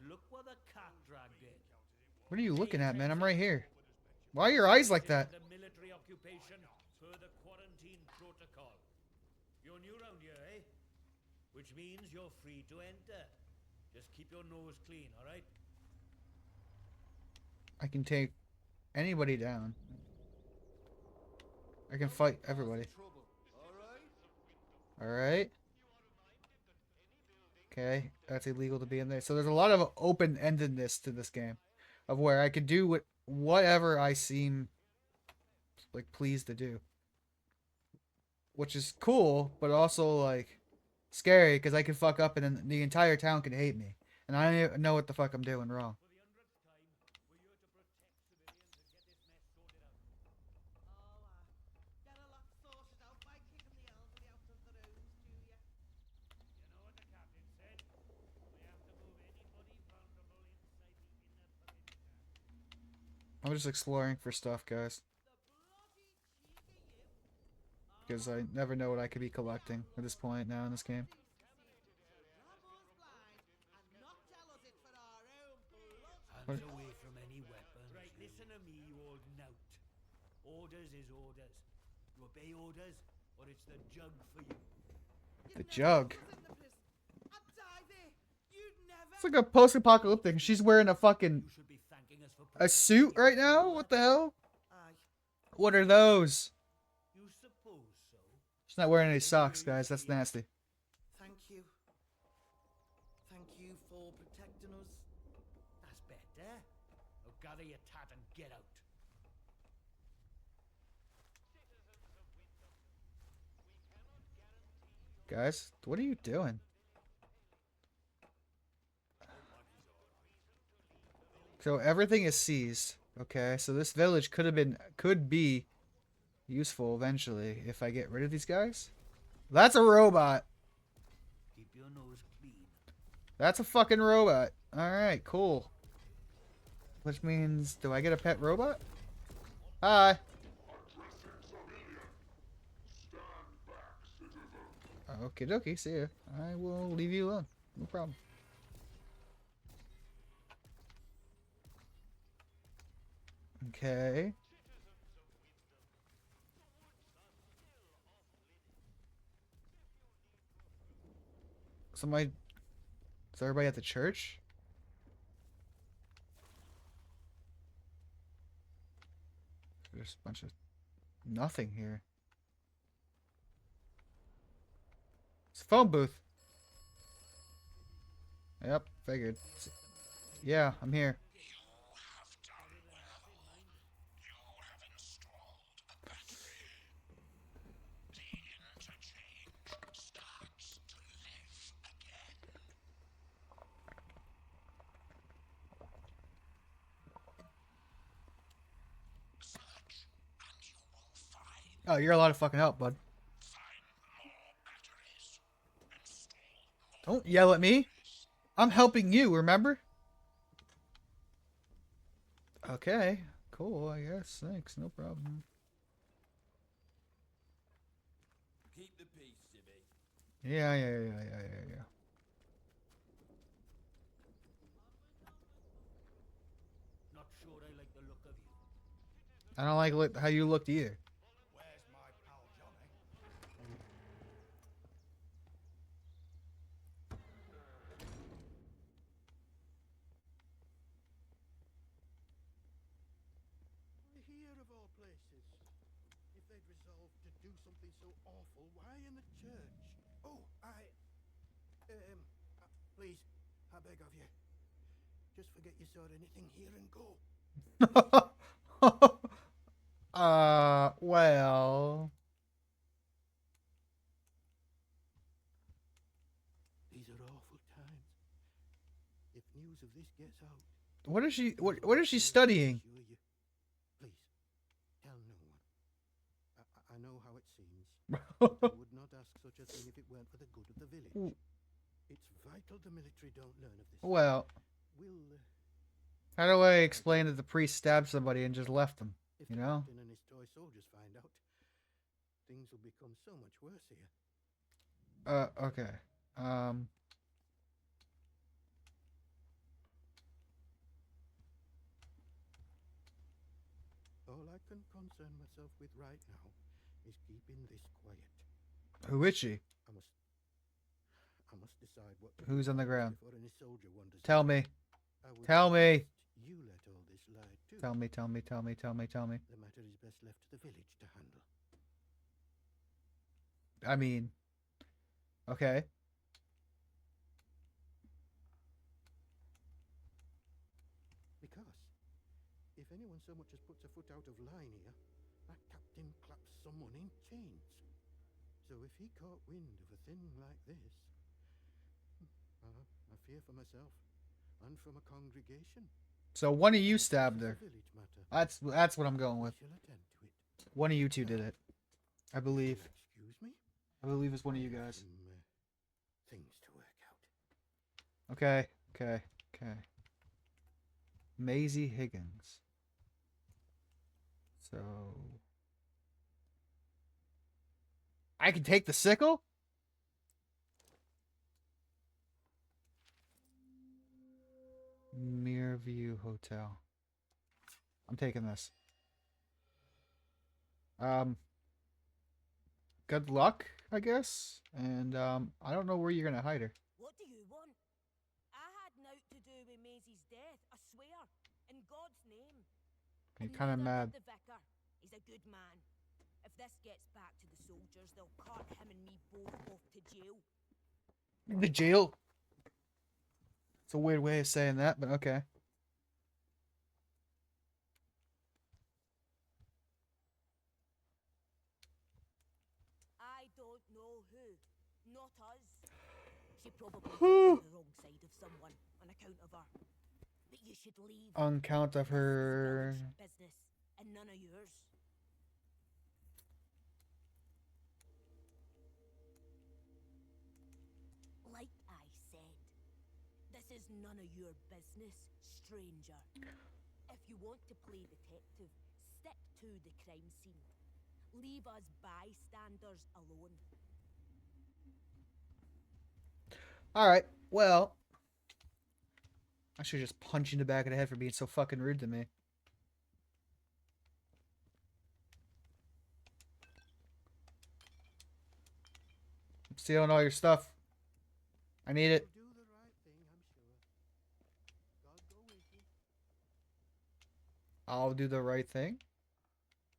look what the cat dragged in. What are you looking at, man? I'm right here. Why are your eyes like that? The military occupation per the quarantine protocol. You're new round here, eh? Which means you're free to enter. Just keep your nose clean, alright? I can take anybody down. I can fight everybody. Alright. Okay, that's illegal to be in there. So there's a lot of open-endedness to this game. Of where I could do whatever I seem like pleased to do. Which is cool, but also like scary because I could fuck up and then the entire town can hate me. And I don't even know what the fuck I'm doing wrong. I'm just exploring for stuff, guys. Because I never know what I could be collecting at this point now in this game. Hands away from any weapons. Right, listen to me, you old knout. Orders is orders. You obey orders, or it's the jug for you. The jug. It's like a post-apocalyptic. She's wearing a fucking a suit right now. What the hell? What are those? You suppose so? She's not wearing any socks, guys. That's nasty. Thank you. Thank you for protecting us. That's better. Now gather your tat and get out. Guys, what are you doing? So everything is seized. Okay, so this village could be useful eventually if I get rid of these guys. That's a robot. Keep your nose clean. That's a fucking robot. Alright, cool. Which means, do I get a pet robot? Hi. Okie dokie, see ya. I will leave you alone. No problem. Okay. Somebody... Is everybody at the church? There's a bunch of... nothing here. It's a phone booth. Yep, figured. Yeah, I'm here. Oh, you're a lot of fucking help, bud. Don't yell at me. I'm helping you, remember? Okay, cool, I guess. Thanks, no problem. Keep the peace, Jimmy. Yeah. Not sure I like the look of you. I don't like how you looked either. Where's my pal Johnny? Here of all places. If they'd resolved to do something so awful, why in the church? Oh, please, I beg of you. Just forget you saw anything here and go. Well. These are awful times. If news of this gets out. What is she studying? Please, tell no one. I know how it seems. I would not ask such a thing if it weren't for the good of the village. It's vital the military don't learn of this. Well, how do I explain that the priest stabbed somebody and just left them? You know? If the captain and his toy soldiers find out, things will become so much worse here. Okay. can concern myself with right now is keeping this quiet. Who is she? I must decide what to Who's do on the about ground? this before any soldier wanders Tell in. me. I would Tell me. suggest you let all this lie too. Tell me, tell me, tell me, tell me, tell me. The matter is best left to the village to handle. I mean, okay. Because if anyone so much as puts a foot out of line here, that captain claps someone in chains. So if he caught wind of a thing like this, I fear for myself and for my congregation. So one of you This is stabbed a her. village matter. That's what I'm going We with. shall attend to it. One of you two did it. I believe. Excuse me? I believe it's one of you I have guys. some, things to work out. Okay, okay, okay. Maisie Higgins. So I can take the sickle? Mirrorview Hotel. I'm taking this. Good luck, I guess. And I don't know where you're gonna hide her. What do you want? I had naught to do with Maisie's death, I swear, in God's name. You're And kind of neither mad. did the vicar. He's a good man. If this gets back to the soldiers, they'll cart him and me both off to jail. The jail. It's a weird way of saying that, but okay. I don't know who. Not us. She probably got on the wrong side of someone on account of her. But you should leave. On count of This is her. village business and none of yours. Like I said, this is none of your business, stranger. If you want to play detective, stick to the crime scene. Leave us bystanders alone. Alright, well. I should just punch you in the back of the head for being so fucking rude to me. I'm stealing all your stuff. I need it. You'll do the right thing, I'm sure. God go with you. I'll do the right thing.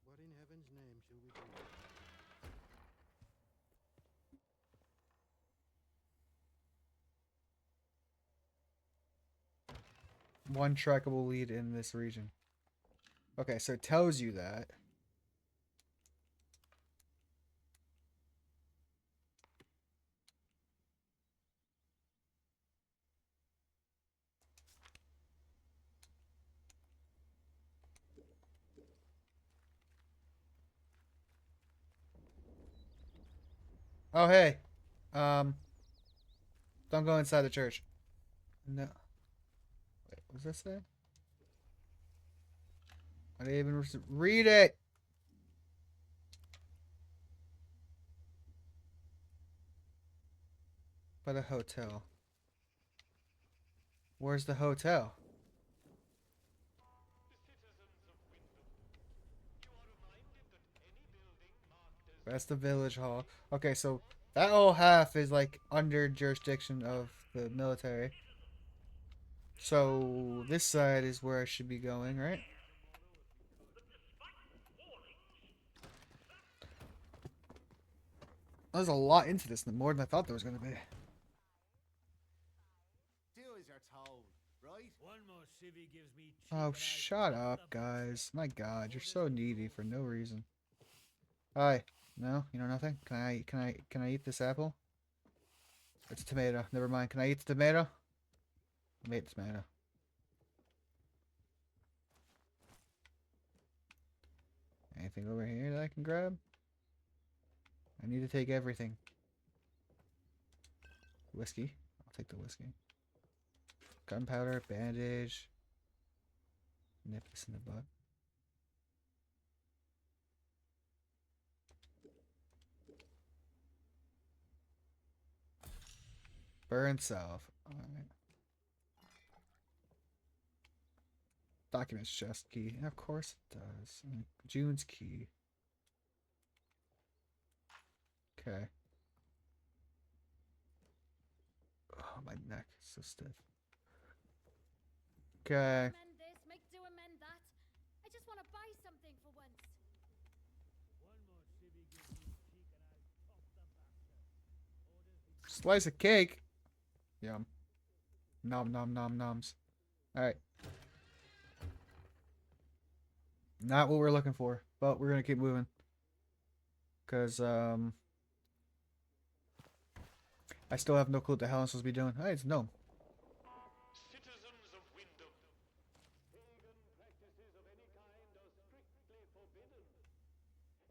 What in heaven's name shall we do? One trackable lead in this region. Okay, so it tells you that. Oh, hey. Don't go inside the church. No. Wait, what does this say? I didn't even read it. But a hotel. Where's the hotel? That's the village hall. Okay, so that whole half is like under jurisdiction of the military. So this side is where I should be going, right? There's a lot into this, more than I thought there was gonna be. Do as you're told, right? One more civvy gives me cheek Oh, and I'll shut cut up, the guys. My God, you're so needy for no reason. Hi. No, you know nothing. Can I eat this apple? It's a tomato. Never mind. Can I eat the tomato? I ate the tomato. Anything over here that I can grab? I need to take everything. Whiskey. I'll take the whiskey. Gunpowder, bandage. Nip this in the butt. Burn salve. Alright. Documents chest key. Of course it does. June's key. Okay. Oh, my neck is so stiff. Okay. Amend this, make do amend that. I just want to buy something for once. One more civvy gives me cheek and I'll pop the bastard. Orders be Slice of cake. Yum. Nom nom nom noms. Alright. Not what we're looking for, but we're gonna keep moving. Cause I still have no clue what the hell I'm supposed to be doing. Hey, it's gnome. Citizens of Wyndham, pagan practices of any kind are strictly forbidden.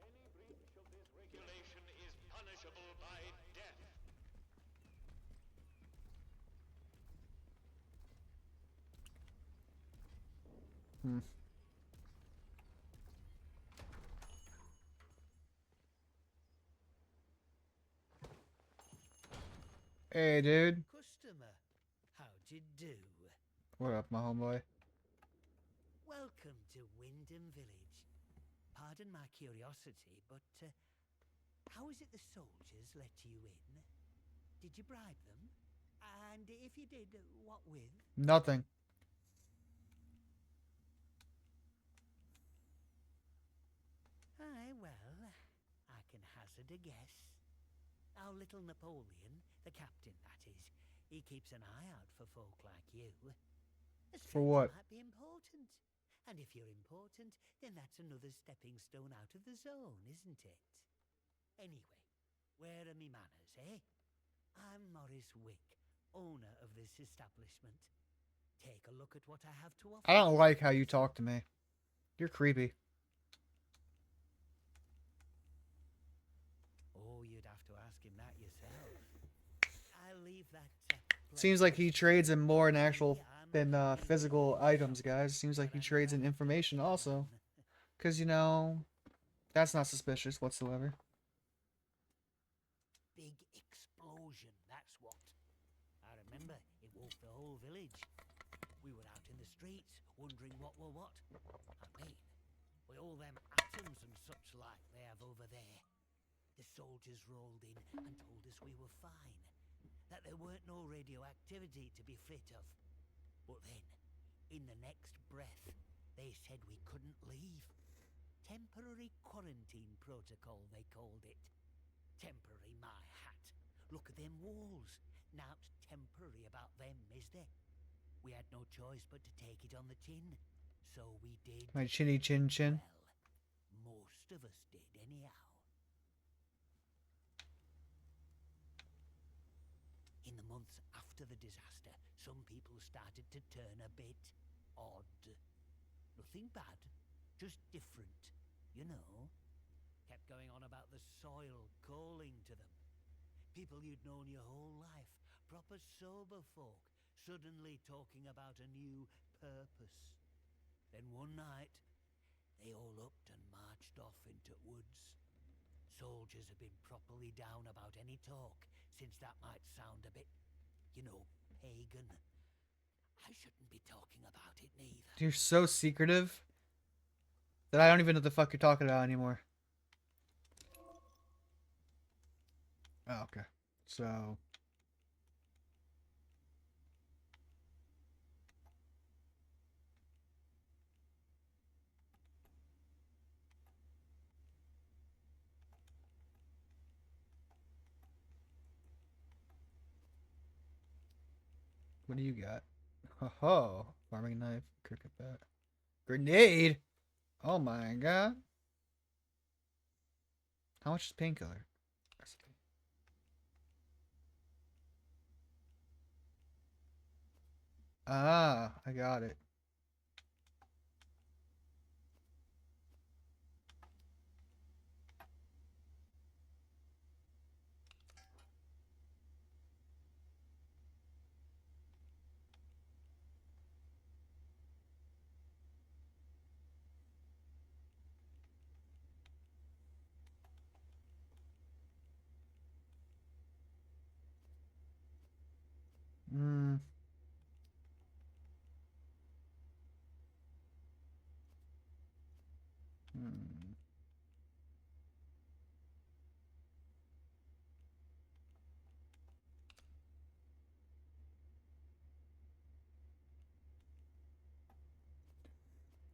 Any breach of this regulation is punishable by death. Hey, dude. Customer, how'd you do? What up, my homeboy? Welcome to Wyndham Village. Pardon my curiosity, but how is it the soldiers let you in? Did you bribe them? And if you did, what with? Nothing. Aye, well, I can hazard a guess. Our little Napoleon, the captain that is, he keeps an eye out for folk like you. A For stranger what? might be important. And if you're important, then that's another stepping stone out of the zone, isn't it? Anyway, where are me manners, eh? I'm Morris Wick, owner of this establishment. Take a look at what I have to offer. I don't like how you talk to me. You're creepy. Oh, you'd have to ask him that yourself. I'll leave that. Seems like he trades in more in actual than physical items, guys. Seems like he trades in information also. Because, you know, that's not suspicious whatsoever. Big explosion, that's what. I remember it woke the whole village. We were out in the streets wondering what were what. I mean, with all them atoms and such like they have over there. The soldiers rolled in and told us we were fine. That there weren't no radioactivity to be frit of. But then, in the next breath, they said we couldn't leave. Temporary quarantine protocol, they called it. Temporary, my hat. Look at them walls. Now't temporary about them, is there? We had no choice but to take it on the chin. So we did. My chinny chin chin. Well, most of us did, anyhow. In the months after the disaster, some people started to turn a bit odd. Nothing bad, just different, you know. Kept going on about the soil calling to them. People you'd known your whole life, proper sober folk, suddenly talking about a new purpose. Then one night, they all upped and marched off into woods. Soldiers have been properly down about any talk, since that might sound a bit, you know, pagan. I shouldn't be talking about it neither. You're so secretive that I don't even know what the fuck you're talking about anymore. Oh, okay. So... What do you got? Ho ho. Farming knife, cricket bat. Grenade! Oh my god. How much is painkiller? Recipe. Ah, I got it. Hmm. Hmm.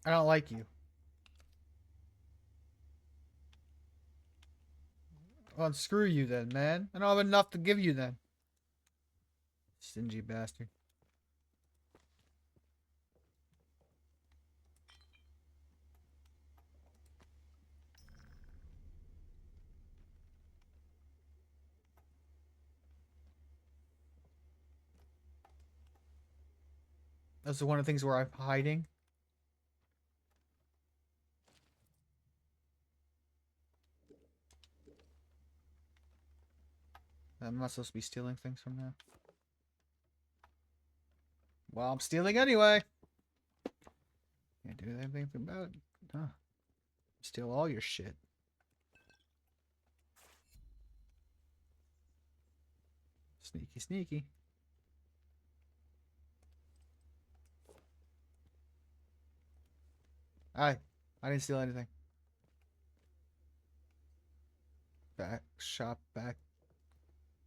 I don't like you. Well, screw you then, man. I don't have enough to give you then. Stingy bastard. That's one of the things where I'm hiding. I'm not supposed to be stealing things from now. Well, I'm stealing anyway. Can't do anything about it. Huh. Steal all your shit. Sneaky, sneaky. I didn't steal anything. Back shop, back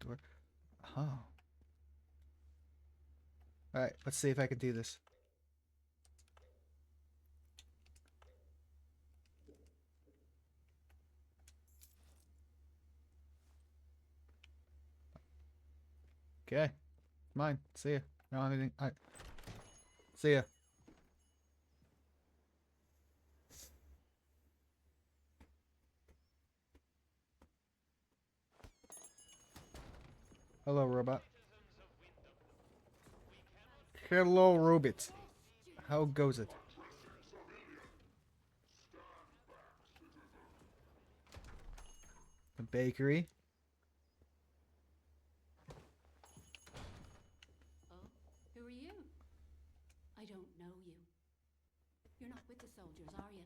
door. Oh. Alright, let's see if I can do this. Okay. Mine. See ya. I don't have anything. Alright. See ya. Hello, robot. Hello, robot. How goes it? The bakery. Oh, who are you? I don't know you. You're not with the soldiers, are you?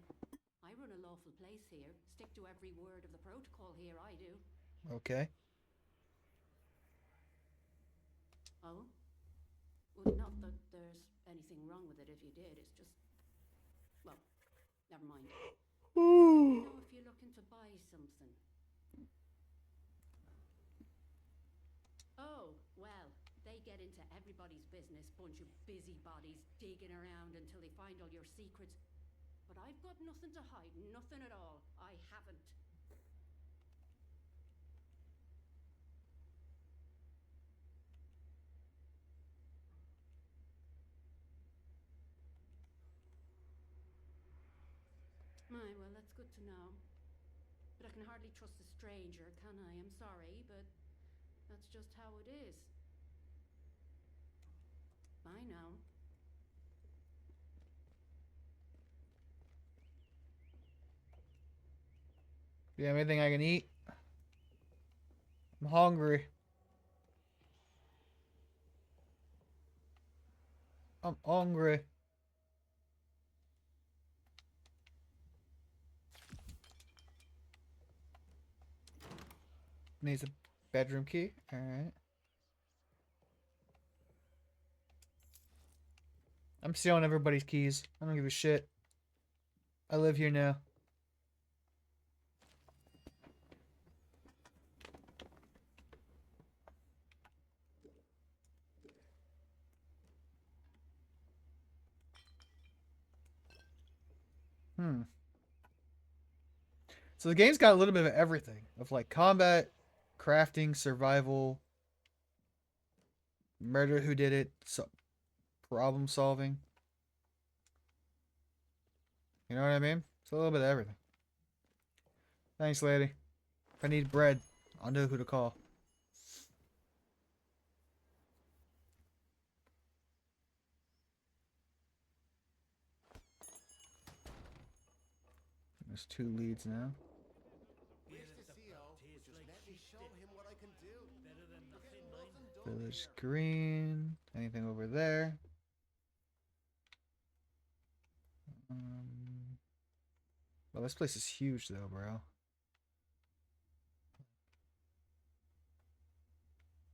I run a lawful place here. Stick to every word of the protocol here, I do. Okay. Oh? Well, not that there's anything wrong with it if you did. It's just... Well, never mind. Let me know if you're looking to buy something. Oh, well, they get into everybody's business, bunch of busybodies digging around until they find all your secrets. But I've got nothing to hide, nothing at all. I haven't. My, well, that's good to know. But I can hardly trust a stranger, can I? I'm sorry, but that's just how it is. Bye now. Do you have anything I can eat? I'm hungry. I'm hungry. Needs a bedroom key. Alright. I'm stealing everybody's keys. I don't give a shit. I live here now. So the game's got a little bit of everything. Of like combat, crafting, survival, murder who did it, problem solving. You know what I mean? It's a little bit of everything. Thanks, lady. If I need bread, I'll know who to call. There's 2 leads now. Mr. CO, just let me show him what I can do. Better than We're nothing, getting mind. nothing done Village here. green. Anything over there? Well, this place is huge though, bro.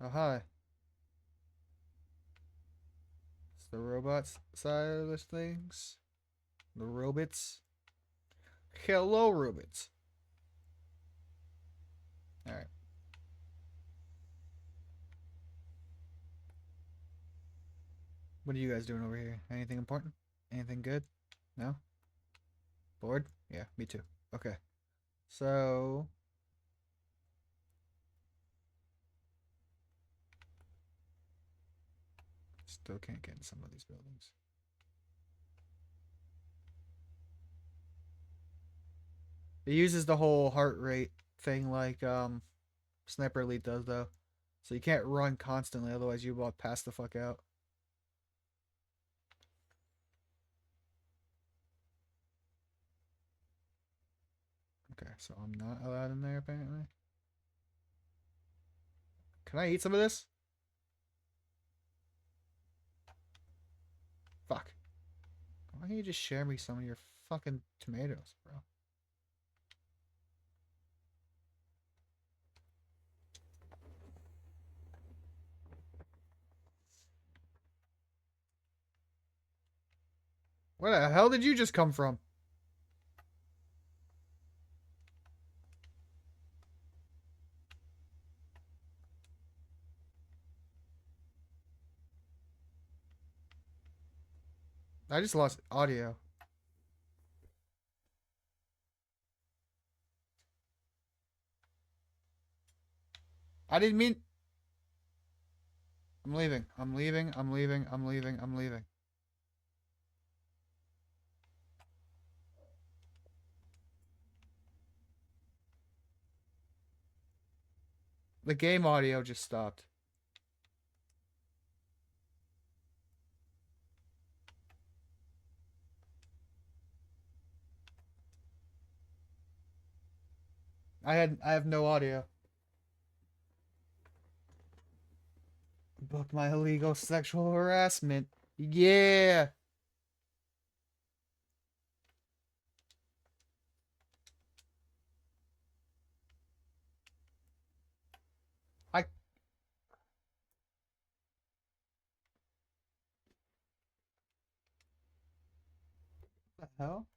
Oh, hi. It's the robots side of the things. The robots. Hello, Rubens. All right. What are you guys doing over here? Anything important? Anything good? No? Bored? Yeah, me too. Okay. So... Still can't get in some of these buildings. It uses the whole heart rate thing like Sniper Elite does, though. So you can't run constantly, otherwise you will pass the fuck out. Okay, so I'm not allowed in there, apparently. Can I eat some of this? Fuck. Why don't you just share me some of your fucking tomatoes, bro? Where the hell did you just come from? I just lost audio. I didn't mean... I'm leaving. I'm leaving. I'm leaving. I'm leaving. I'm leaving. The game audio just stopped. I have no audio. Book my illegal sexual harassment. Yeah. I... What the hell?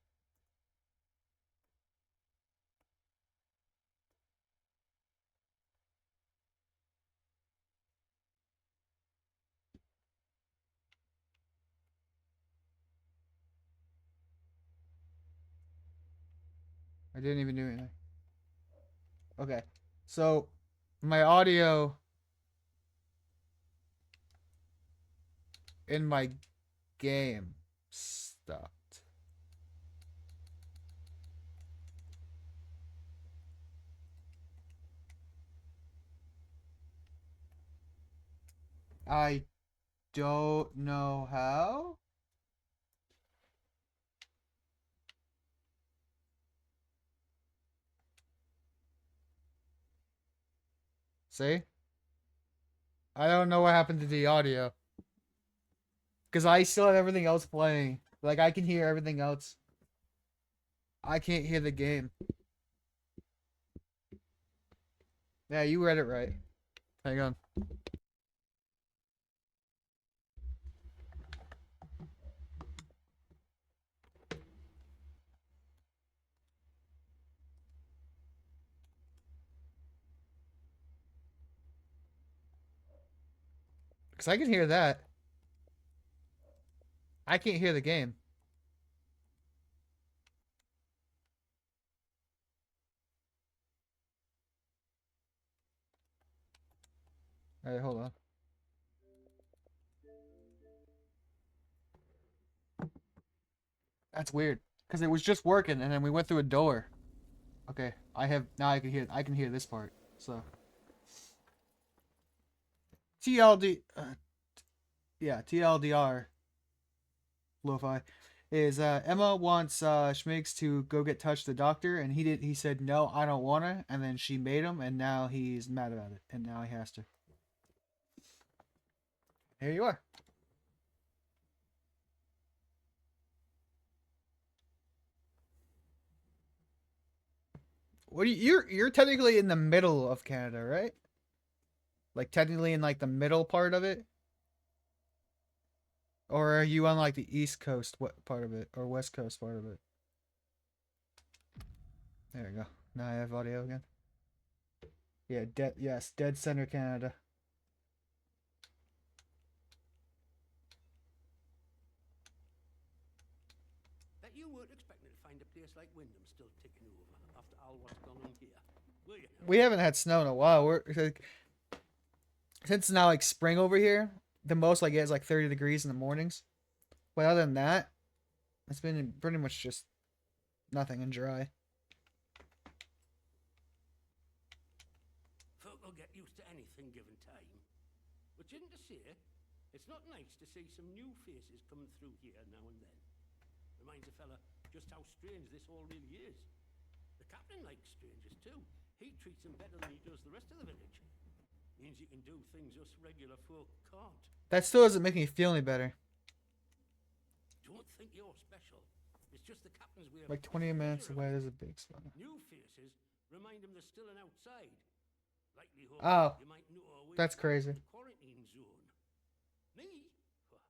I didn't even do anything. Okay. So, my audio in my game stopped. I don't know how. See? I don't know what happened to the audio. Because I still have everything else playing. Like, I can hear everything else. I can't hear the game. Yeah, you read it right. Hang on. Because I can hear that. I can't hear the game. Alright, hold on. That's weird. Because it was just working and then we went through a door. Okay, now I can hear this part. So TLD yeah, TLDR Lo-fi is Emma wants Schmigs to go get touch the doctor and he said no, I don't wanna, and then she made him and now he's mad about it and now he has to. Here you are. What you're technically in the middle of Canada, right? Like technically in like the middle part of it? Or are you on like the east coast what part of it or west coast part of it? There we go. Now I have audio again. Yeah, Dead Center, Canada. Bet you weren't expecting to find a place like Wyndham still ticking over after all what's gone on here, were you? We haven't had snow in a while. We're like, since it's now like spring over here, the most I get is like 30 degrees in the mornings. But other than that, it's been pretty much just nothing and dry. Folk will get used to anything given time. Which isn't to say, it's not nice to see some new faces coming through here now and then. Reminds a fella just how strange this all really is. The captain likes strangers too. He treats them better than he does the rest of the village. Means you can do things us regular folk can't. That still doesn't make me feel any better. Don't think you're special. It's just the captain's way of Like 20 minutes away, there's a big spot. new faces remind him there's still an outside. Likelihood Oh, you might know a way that's back to crazy. the quarantine zone. Me? Well,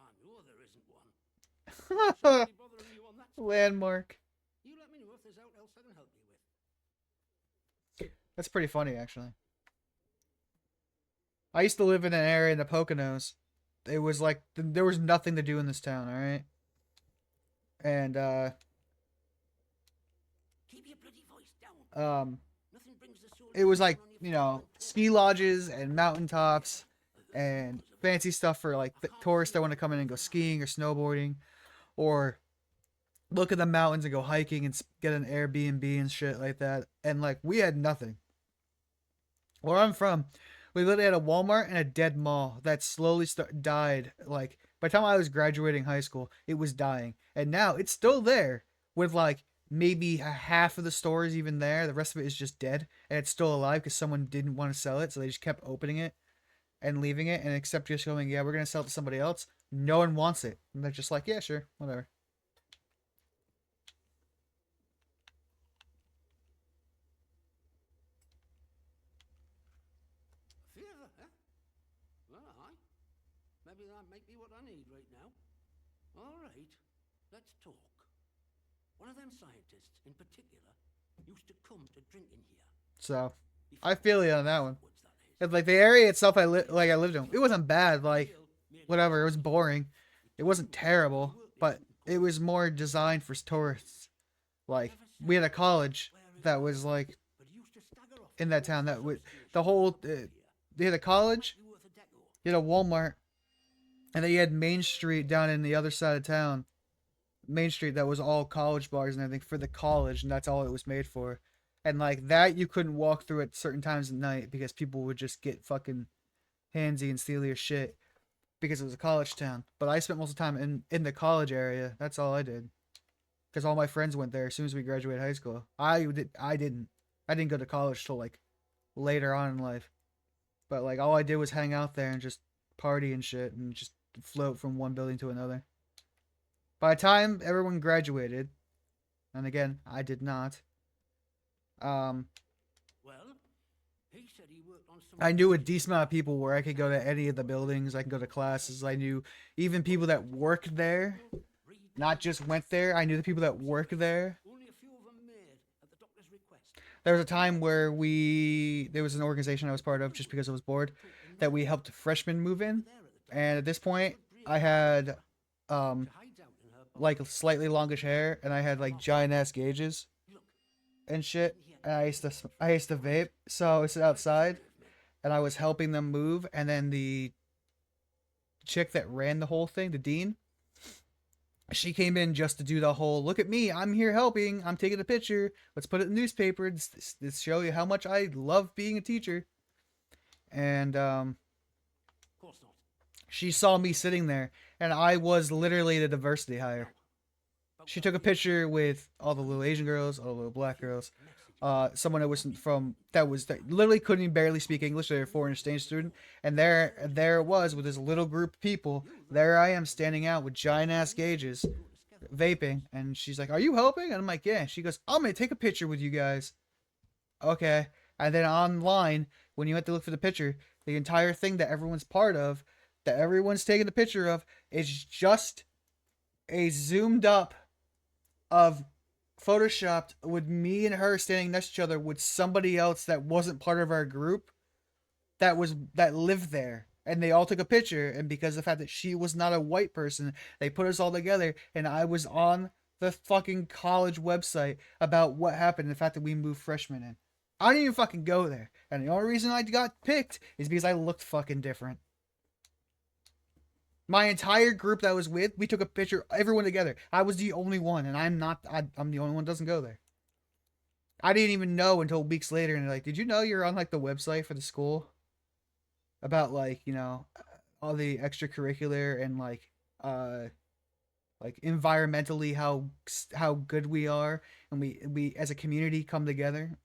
I know there isn't one. Somebody bothering you on that score? Landmark. You let me know if there's out else I can help you with. That's pretty funny, actually. I used to live in an area in the Poconos. It was like there was nothing to do in this town, all right? And Keep your bloody voice down. Nothing brings the soul it was down like, on your you know, front ski lodges and mountaintops and fancy stuff for like the tourists that want to come in and go skiing or snowboarding, or look at the mountains and go hiking and get an Airbnb and shit like that. And like we had nothing. Where I'm from, we literally had a Walmart and a dead mall that slowly died. Like by the time I was graduating high school, it was dying, and now it's still there with like maybe a half of the stores even there. The rest of it is just dead, and it's still alive because someone didn't want to sell it, so they just kept opening it and leaving it, and except just going, yeah, we're gonna sell it to somebody else. No one wants it, and they're just like, yeah, sure, whatever. Favour, huh? Well, aye. Maybe that might be what I need right now. All right, let's talk. One of them scientists, in particular, used to come to drinking here. So Before I feel you on that one. woods, that is. And, like the area itself, I lived in. It wasn't bad. Like whatever, it was boring. It wasn't terrible, but it was more designed for tourists. Like we had a college that was like But he used to stagger off in that town. That the would association the whole here. they had a college, Might be worth a deco. you had a Walmart, and then you had Main Street down in the other side of town. Main Street that was all college bars and everything for the college, and that's all it was made for. And like that, you couldn't walk through at certain times of night because people would just get fucking handsy and steal your shit because it was a college town. But I spent most of the time in the college area. That's all I did because all my friends went there as soon as we graduated high school. I didn't go to college till like later on in life. But like all I did was hang out there and just party and shit and just float from one building to another. By the time everyone graduated, and again, I did not, Well, he said he worked on some. I knew a decent amount of people where I could go to any of the buildings. I could go to classes. I knew even people that worked there, not just went there. I knew the people that worked there. Only a few of them made at the doctor's request. There was a time where there was an organization I was part of just because I was bored, that we helped freshmen move in. And at this point, I had, like slightly longish hair, and I had like giant ass gauges and shit. And I used to vape, so I would sit outside, and I was helping them move. And then the chick that ran the whole thing, the dean, she came in just to do the whole "look at me, I'm here helping, I'm taking a picture, let's put it in the newspaper, this show you how much I love being a teacher." And Of course not. she saw me sitting there, and I was literally the diversity hire. She took a picture with all the little Asian girls, all the little black girls, someone that literally couldn't even barely speak English. They were a foreign exchange student, and there it was with this little group of people. There I am standing out with giant ass gauges, vaping, and she's like, "Are you helping?" And I'm like, "Yeah." She goes, "I'm gonna take a picture with you guys." Okay, and then online, when you have to look for the picture, the entire thing that everyone's part of, that everyone's taking the picture of, is just a zoomed up of photoshopped with me and her standing next to each other with somebody else that wasn't part of our group that lived there. And they all took a picture, and because of the fact that she was not a white person, they put us all together, and I was on the fucking college website about what happened and the fact that we moved freshmen in. I didn't even fucking go there. And the only reason I got picked is because I looked fucking different. My entire group that I was with, we took a picture, everyone together. I was the only one, and I'm the only one that doesn't go there. I didn't even know until weeks later, and they're like, did you know you're on like the website for the school? About like, you know, all the extracurricular and like environmentally how good we are, and we as a community come together.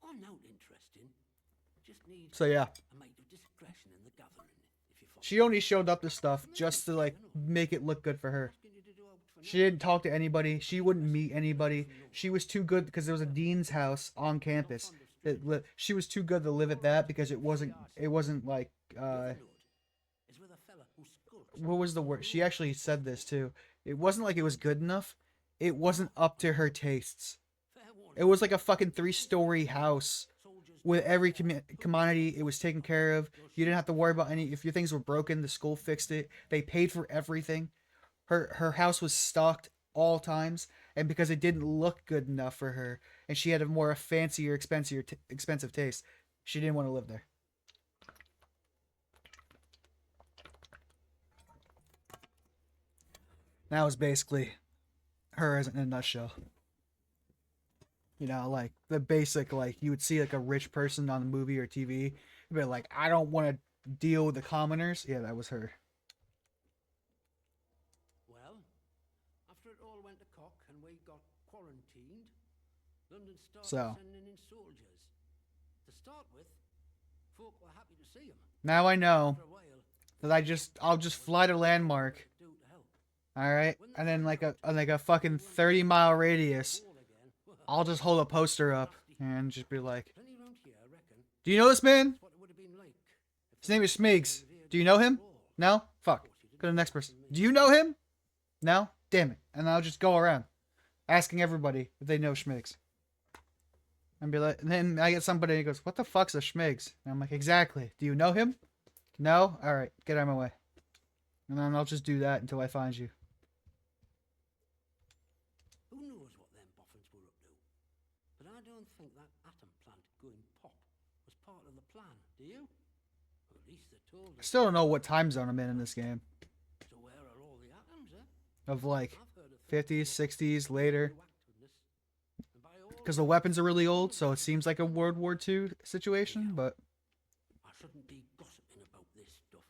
I'm not interesting. Just need So yeah, a mite of discretion in the gathering, if you follow. she only showed up to stuff just to like make it look good for her. She didn't talk to anybody. She wouldn't meet anybody. She was too good because there was a dean's house on campus. She was too good to live at that because it wasn't like what was the word? She actually said this too. It wasn't like it was good enough. It wasn't up to her tastes. It was like a fucking 3-story house with every commodity. It was taken care of. You didn't have to worry about any. If your things were broken, the school fixed it. They paid for everything. Her house was stocked all times, and because it didn't look good enough for her, and she had a more fancier, expensive taste, she didn't want to live there. That was basically her as in a nutshell. You know, like the basic, like you would see like a rich person on the movie or TV, but like I don't want to deal with the commoners. Yeah, that was her. Well, after it all went to cock and we got quarantined, London started sending in soldiers. To start with, folk were happy to see him. Now I know For a while, that I'll just fly to Landmark. do to help. All right, and then like a fucking 30-mile radius, All again. Well, I'll just hold a poster up and just be like, plenty round here, I reckon. "Do you know this man? What it would have been like. His name is Schmigs. Do you know him? No? Fuck. Go to the next person. Do you know him? No? Damn it. And I'll just go around asking everybody if they know Schmigs. And be like, and then I get somebody who goes, what the fuck's a Schmigs? And I'm like, exactly. Do you know him? No? Alright, get out of my way. And then I'll just do that until I find you. Who knows what them boffins were up to? But I don't think that atom plant going pop was part of the plan, do you? Or at least they told I us. still don't know what time zone I'm in this game. So where are all the atoms, eh? Of like I've heard of 50s, 60s, later. radioactiveness, and by all Because the weapons are really old, so it seems like a World War II situation, but I shouldn't be gossiping about this stuff.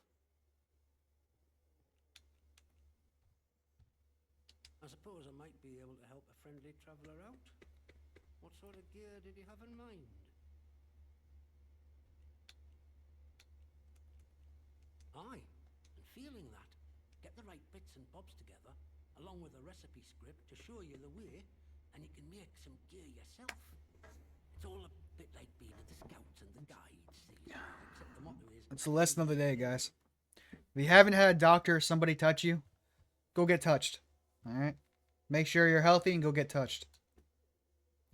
I suppose I might be able to help a friendly traveller out. What sort of gear did you have in mind? Aye, and feeling that, get the right bits and bobs together, along with a recipe script to show you the way, and you can make some gear yourself. It's all a bit like being at the scouts and the guides, see, except the motto is... it's the lesson of the day, guys. If you haven't had a doctor or somebody touch you, go get touched. Alright? Make sure you're healthy and go get touched.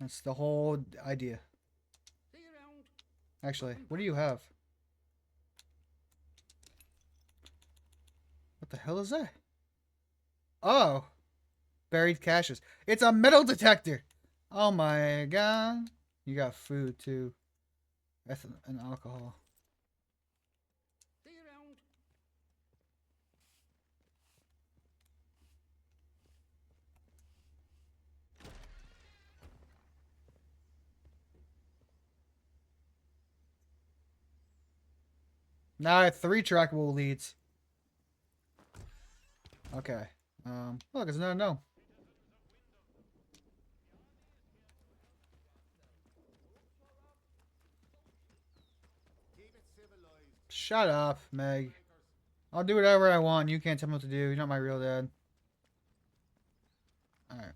That's the whole idea. See you around. Actually, what do you have? What the hell is that? Oh. Buried caches. It's a metal detector! Oh my god. You got food too. Ethanol and alcohol. See you around. Now I have 3 trackable leads. Okay. Look, it's not no. Keep it civilized. Shut up, Meg. I'll do whatever I want. You can't tell me what to do. You're not my real dad. Alright.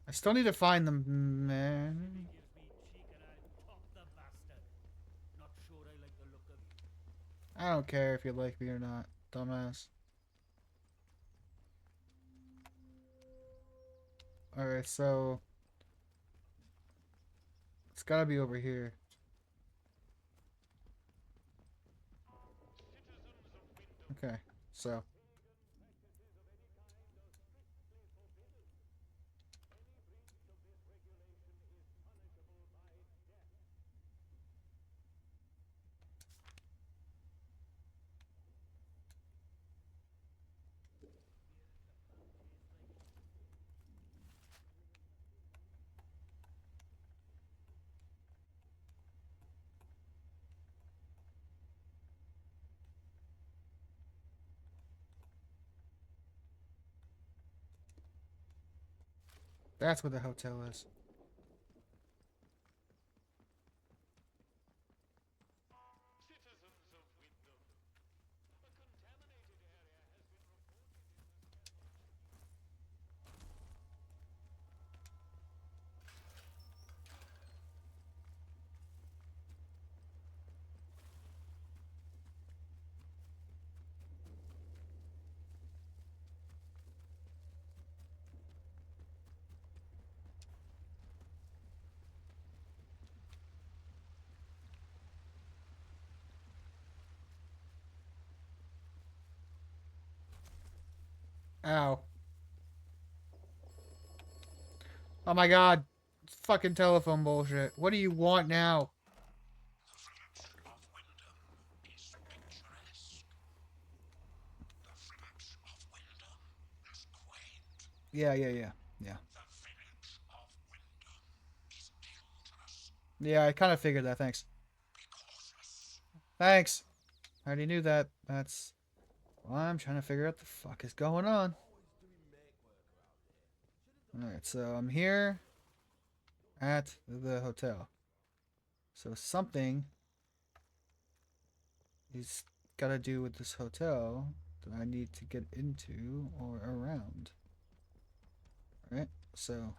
I still need to find them, man. I don't care if you like me or not. dumbass. Alright, so it's gotta be over here. Okay, so that's what the hotel is. Citizens of Wyndham, a contaminated area has been reported in the Ow. Oh my god. It's fucking telephone bullshit. What do you want now? Yeah, yeah, yeah. Yeah. Yeah, I kind of figured that. Thanks. Thanks. I already knew that. That's why I'm trying to figure out the fuck is going on. Alright, so I'm here at the hotel. So something is gotta do with this hotel that I need to get into or around. Alright, so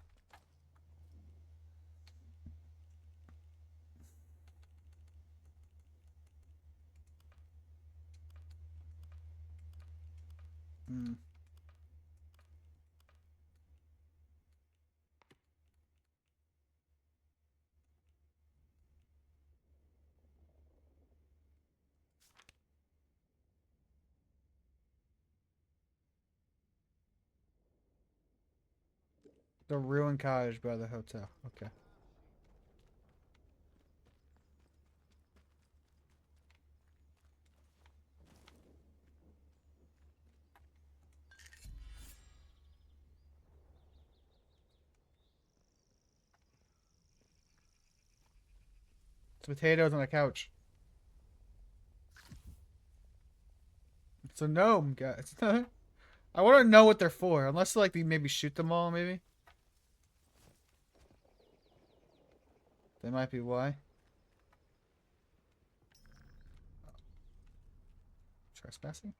the ruined cottage by the hotel. Okay. It's potatoes on a couch. It's a gnome, guys. I want to know what they're for. Unless, like, they maybe shoot them all, maybe. That might be why. Trespassing?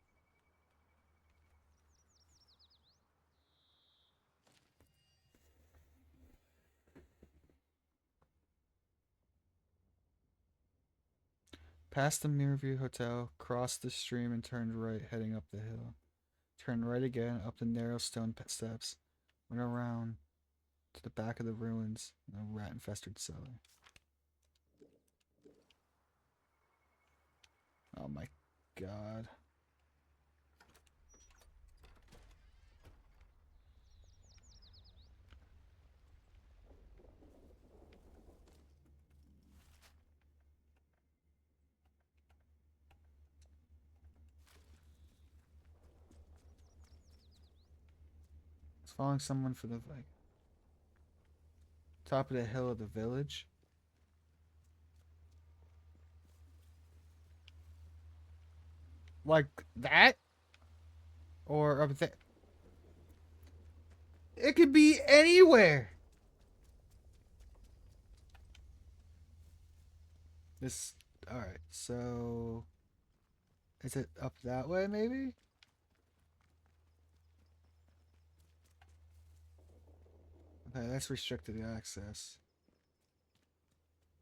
Past the Mirrorview Hotel, crossed the stream and turned right, heading up the hill. Turned right again, up the narrow stone steps. Went around to the back of the ruins in a rat-infested cellar. Oh my god. It's following someone for the like top of the hill of the village. Like that? Or up there? It could be anywhere. This. Alright, so. Is it up that way, maybe? Okay, that's restricted access.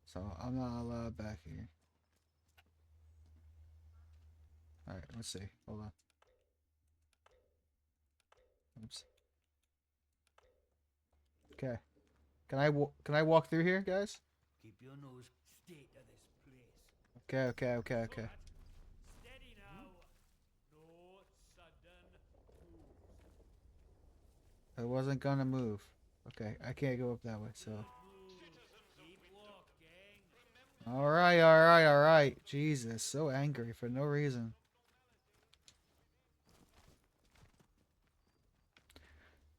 So I'm not allowed back here. All right, let's see. Hold on. Oops. Okay. Can I walk through here, guys? Keep your nose straight to this place. Okay, okay, okay, okay. Steady now. No sudden moves. I wasn't gonna move. Okay, I can't go up that way, so. Keep walking. Alright, alright, alright. Jesus, so angry for no reason.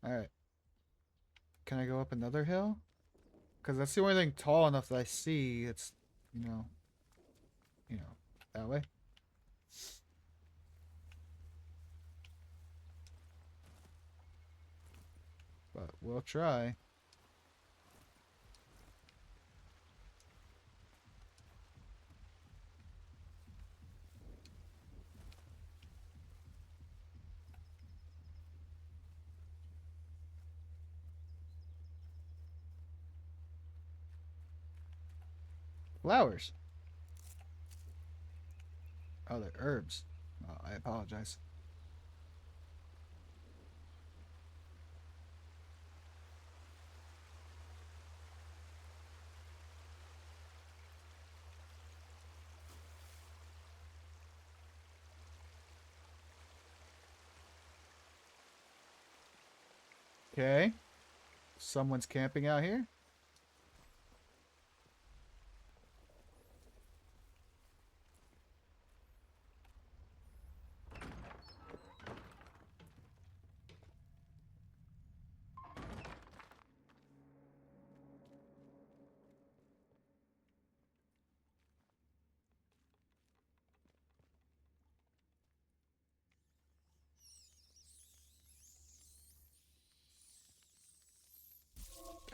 Alright. Can I go up another hill? Because that's the only thing tall enough that I see. It's, you know, that way. But we'll try. Flowers. Oh, they're herbs. Oh, I apologize. Okay. Someone's camping out here.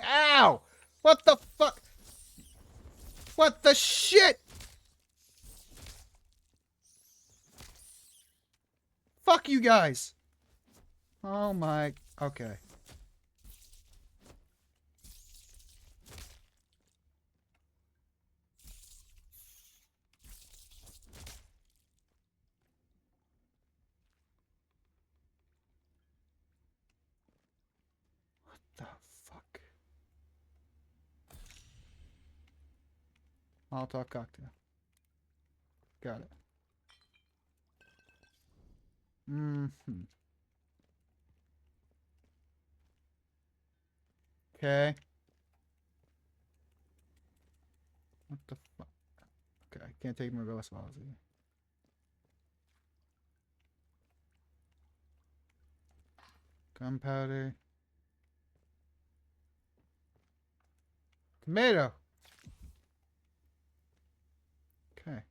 Ow! What the fuck? What the shit? Fuck you guys. Oh my. Okay. What the fuck? Molotov cocktail. Got it. Mm-hmm. Okay. What the fuck? Okay, I can't take my ghost policy. Gunpowder. Tomato. Okay.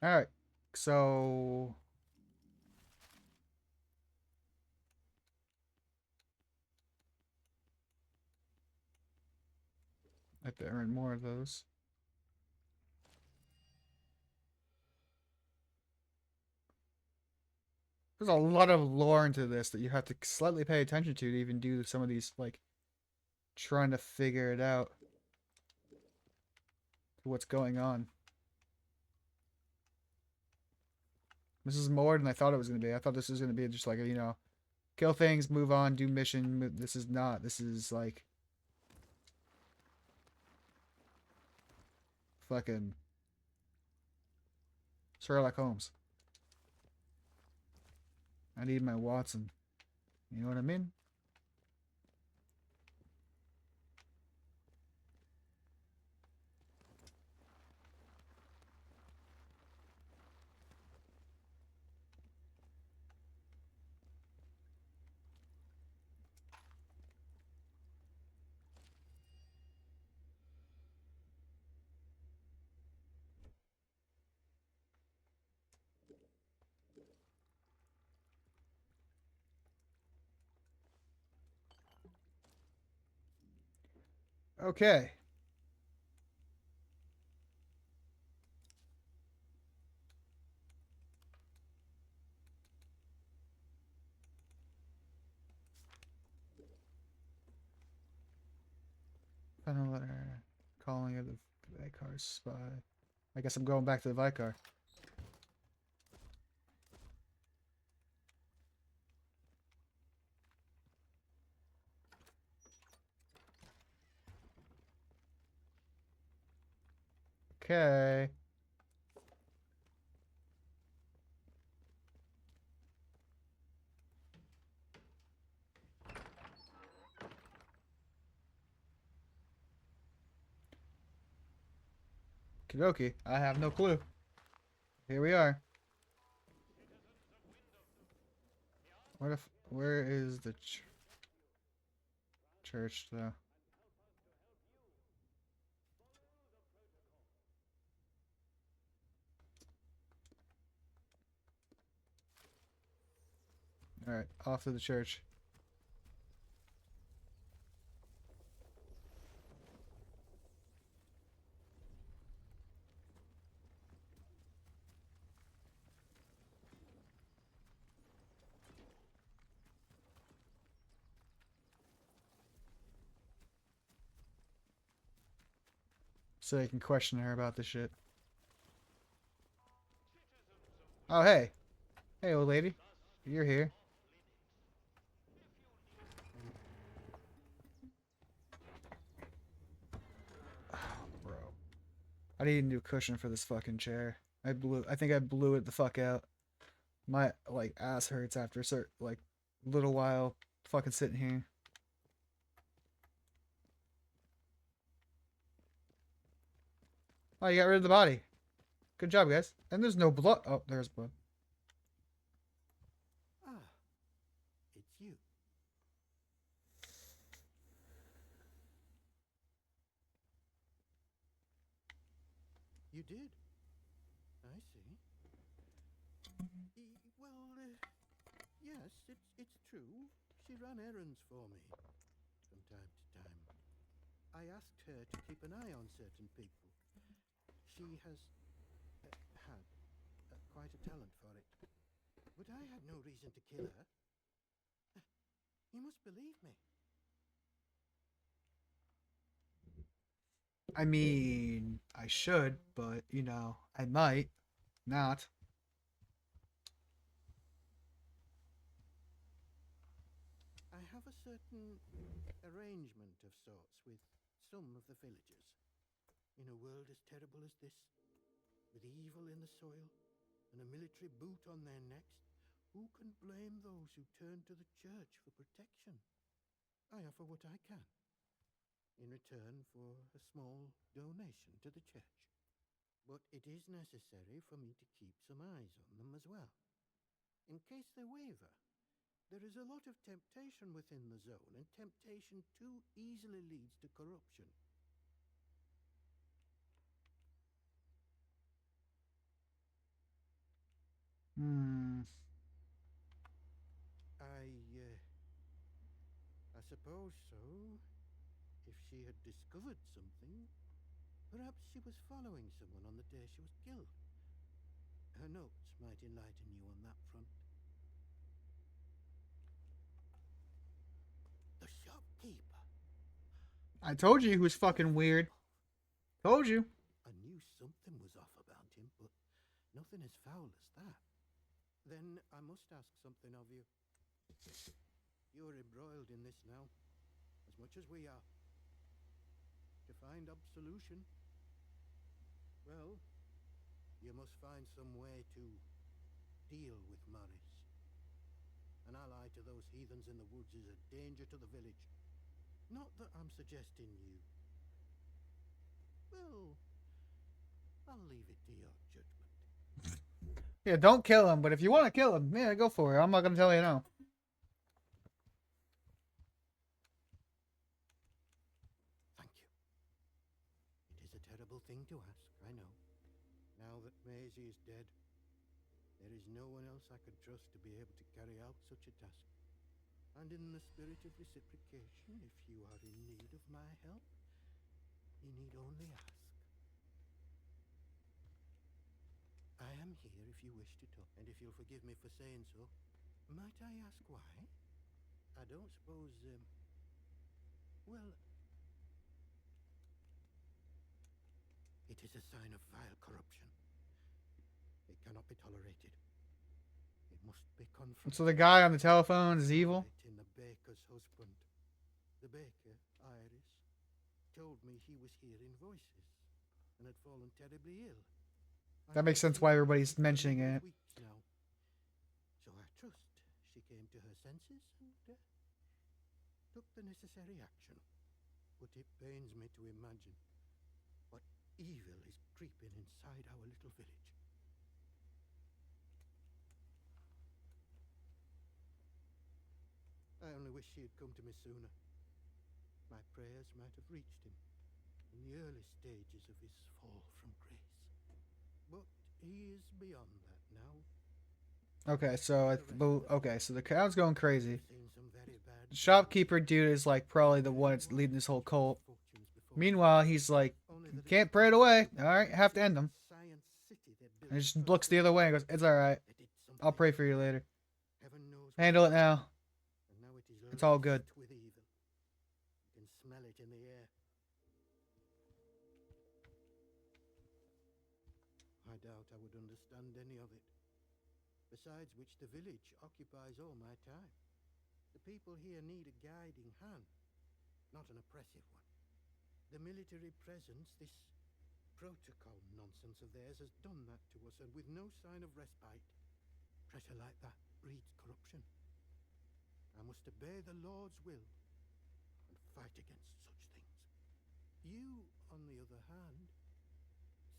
All right. So I have to earn more of those. There's a lot of lore into this that you have to slightly pay attention to even do some of these, like, trying to figure it out. What's going on. This is more than I thought it was going to be. I thought this was going to be just like, kill things, move on, do mission. This is not. This is like fucking Sherlock Holmes. I need my Watson. You know what I mean? Okay. Final letter. Calling of the Vicar spy. I guess I'm going back to the Vicar. Okay. Kidoki, I have no clue. Here we are. Where is the church though? All right, off to the church. So you can question her about this shit. Oh, hey. Hey, old lady. You're here. Bro. I need a new cushion for this fucking chair. I think I blew it the fuck out. My, like, ass hurts after a certain, like, little while fucking sitting here. Oh, you got rid of the body. Good job, guys. And there's no blood. Oh, there's blood. Ah, it's you. You did? I see. Yes, it's true. She ran errands for me from time to time. I asked her to keep an eye on certain people. She has had quite a talent for it. But I had no reason to kill her. You must believe me. I mean, I should, but, you know, I might not. I have a certain arrangement of sorts with some of the villagers. In a world as terrible as this, with evil in the soil and a military boot on their necks, who can blame those who turn to the church for protection? I offer what I can, in return for a small donation to the church. But it is necessary for me to keep some eyes on them as well, in case they waver. There is a lot of temptation within the zone, and temptation too easily leads to corruption. Hmm. I suppose so. If she had discovered something, perhaps she was following someone on the day she was killed. Her notes might enlighten you on that front. The shopkeeper. I told you he was fucking weird. Told you. I knew something was off about him, but nothing as foul as that. Then I must ask something of you. You're embroiled in this now, as much as we are. To find absolution, well, you must find some way to deal with Morris. An ally to those heathens in the woods is a danger to the village. Not that I'm suggesting you. Well, I'll leave it to your judgment. Yeah, don't kill him, but if you want to kill him, yeah, go for it. I'm not going to tell you no. Thank you. It is a terrible thing to ask, I know. Now that Maisie is dead, there is no one else I could trust to be able to carry out such a task. And in the spirit of reciprocation, if you are in need of my help, You need only ask. I am here if you wish to talk, and if you'll forgive me for saying so, might I ask why? I don't suppose, well, it is a sign of vile corruption. It cannot be tolerated. It must be confronted. So the guy on the telephone is evil? In the baker's husband. The baker, Iris, told me he was hearing voices and had fallen terribly ill. That makes sense why everybody's mentioning it. Now. So I trust she came to her senses and took the necessary action. But it pains me to imagine what evil is creeping inside our little village. I only wish she had come to me sooner. My prayers might have reached him in the early stages of his fall from grace. But he is beyond that now. Okay, so so the crowd's going crazy. I've seen some very bad The shopkeeper dude is like probably the one that's leading this whole cult. fortunes before. Meanwhile, he's like, Only that can't pray it away. All right, have to end him. Science City they built And he just first looks the other way and goes, "It's all right. they did I'll something. pray for you later. Heaven knows Handle what it now." and now it is It's all laced good. with evil. You can smell it in the air. I doubt I would understand any of it. Besides which, the village occupies all my time. The people here need a guiding hand, not an oppressive one. The military presence, this protocol nonsense of theirs, has done that to us, and with no sign of respite. Pressure like that breeds corruption. I must obey the Lord's will and fight against such things. You, on the other hand,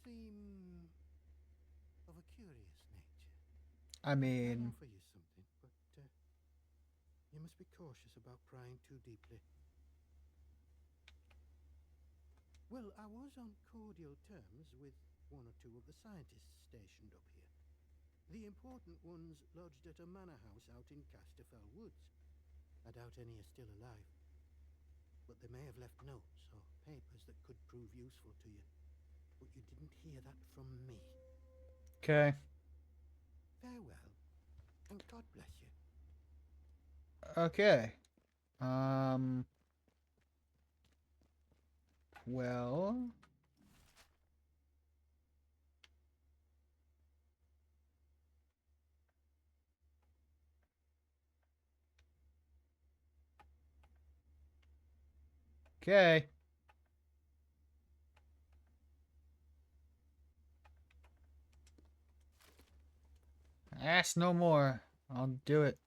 seem of a curious nature. I I'll mean, offer you something, but you must be cautious about prying too deeply. Well, I was on cordial terms with one or two of the scientists stationed up here. The important ones lodged at a manor house out in Casterfell Woods. I doubt any are still alive, but they may have left notes or papers that could prove useful to you. But you didn't hear that from me. okay. Farewell, and God bless you. Okay. Well. Okay. Ask no more. I'll do it.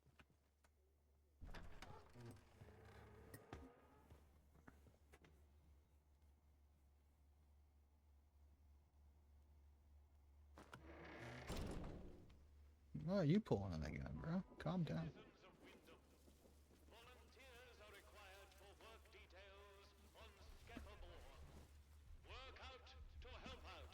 What are you pulling on that gun, bro? Calm down. Volunteers are required for work details on Scattermore. Work out to help out.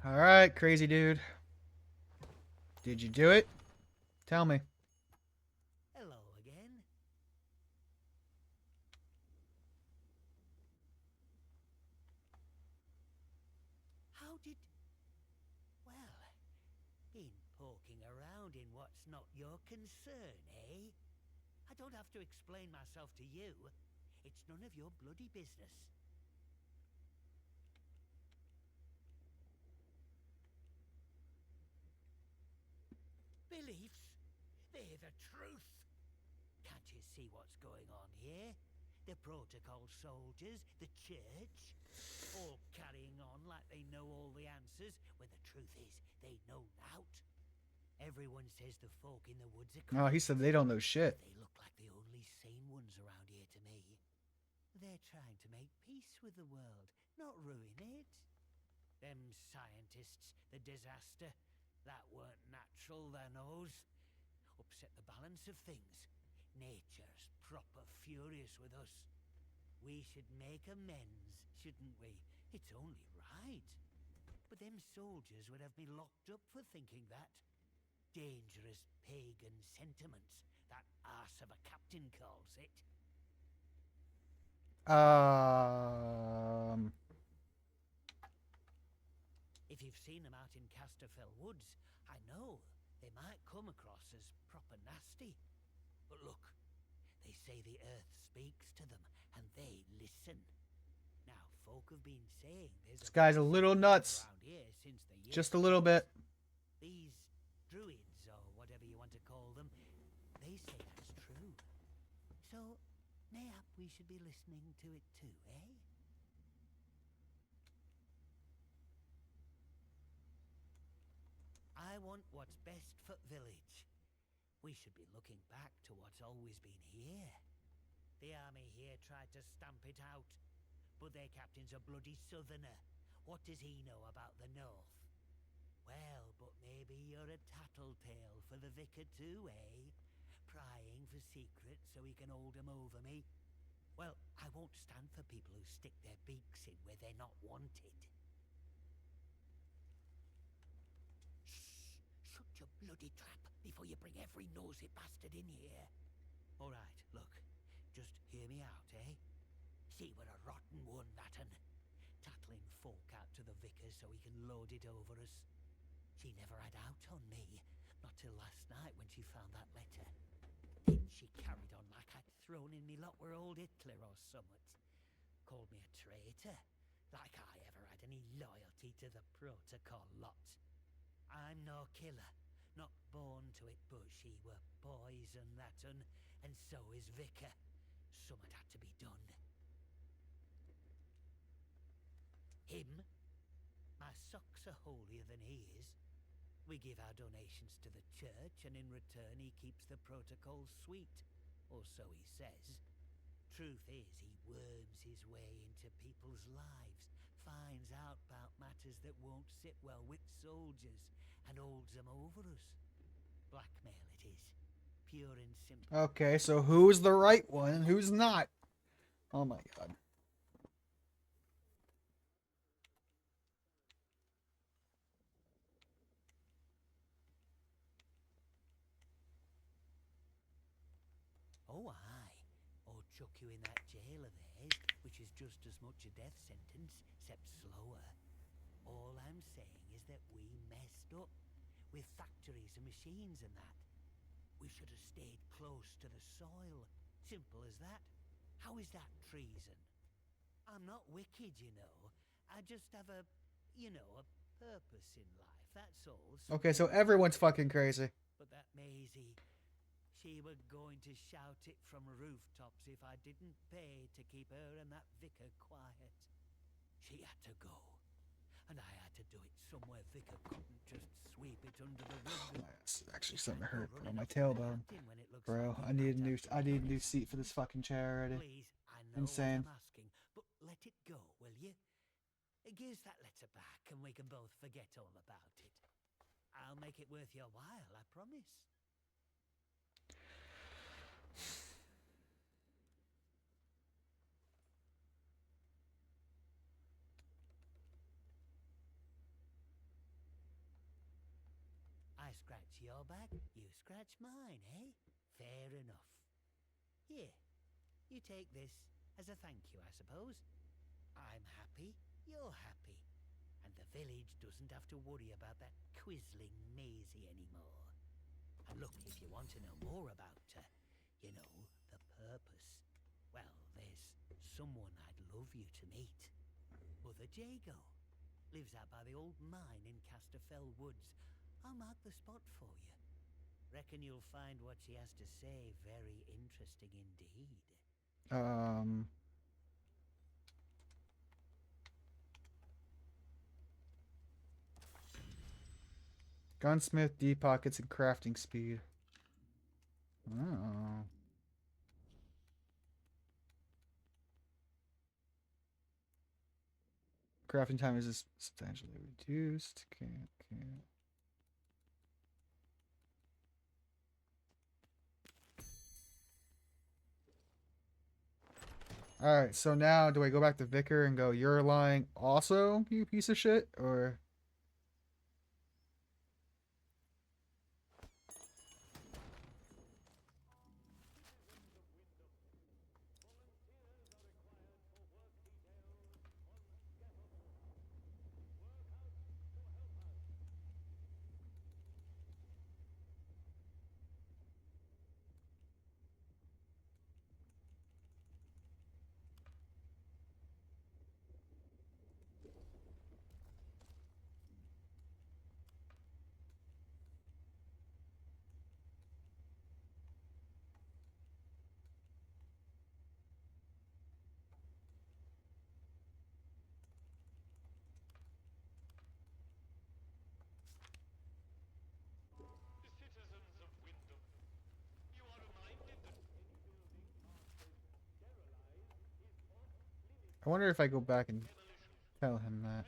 All right, crazy dude. Did you do it? Tell me. Hello again. How did... Well, in poking around in what's not your concern, eh? I don't have to explain myself to you. It's none of your bloody business. Beliefs? They're the truth. Can't you see what's going on here? The protocol soldiers, the church, all carrying on like they know all the answers, when the truth is they know nought. Everyone says the folk in the woods are Oh, he said they don't know shit. They look like the only sane ones around here to me. They're trying to make peace with the world, not ruin it. Them scientists, the disaster, that weren't natural, their nose. Upset the balance of things. Nature's proper furious with us. We should make amends, shouldn't we? It's only right. But them soldiers would have me locked up for thinking that. Dangerous pagan sentiments, that arse of a captain calls it. If you've seen them out in Casterfell Woods, I know they might come across as proper nasty. But look, they say the earth speaks to them, and they listen. Now, folk have been saying there's This guy's a little nuts. around here since the year. Just a little bit. These druids, or whatever you want to call them, they say that's true. So, mayhap we should be listening to it too, eh? I want what's best for village. We should be looking back to what's always been here. The army here tried to stamp it out, but their captain's a bloody southerner. What does he know about the north? Well, but maybe you're a tattletale for the vicar too, eh? Prying for secrets so he can hold 'em over me. Well, I won't stand for people who stick their beaks in where they're not wanted. Shut your bloody trap before you bring every nosy bastard in here. All right, look, just hear me out, eh? See, we're a rotten one, that'n. Tattling folk out to the vicar so he can lord it over us. She never had out on me, not till last night when she found that letter. Then she carried on like I'd thrown in me lot were old Hitler or summat. Called me a traitor, like I ever had any loyalty to the protocol lot. I'm no killer, not born to it, but she were poison, that'n, and so is Vicar. Summat had to be done. Him? My socks are holier than he is. We give our donations to the church, and in return he keeps the protocols sweet. Or so he says. Truth is, he worms his way into people's lives, finds out about matters that won't sit well with soldiers, and holds them over us. Blackmail it is. Pure and simple. Okay, so who's the right one and who's not? Oh my god. Oh, aye. Or chuck you in that jail of theirs, which is just as much a death sentence, except slower. All I'm saying is that we messed up. With factories and machines and that. We should have stayed close to the soil. Simple as that. How is that treason? I'm not wicked, you know. I just have a purpose in life, that's all. Okay, so everyone's fucking crazy. But that Maisie, she were going to shout it from rooftops if I didn't pay to keep her and that vicar quiet. She had to go. And I had to do it somewhere Vicar couldn't just sweep it under the rug. It's actually starting to hurt on my tailbone. Bro, I need a new seat for this fucking chair already. Please, I know Insane. what I'm asking, but let it go, will you? Give us that letter back and we can both forget all about it. I'll make it worth your while, I promise. I scratch your back, you scratch mine, eh? Fair enough. Here, you take this as a thank you, I suppose. I'm happy, you're happy, and the village doesn't have to worry about that quizzling Maisie anymore. And look, if you want to know more about her, you know, the purpose, well, there's someone I'd love you to meet. Mother Jago lives out by the old mine in Casterfell Woods. I'll mark the spot for you. Reckon you'll find what she has to say very interesting indeed. Gunsmith, deep pockets, and crafting speed. Oh. Crafting time is substantially reduced. Can't. Alright, so now do I go back to Vicar and go, you're lying also, you piece of shit? Or I wonder if I go back and tell him that.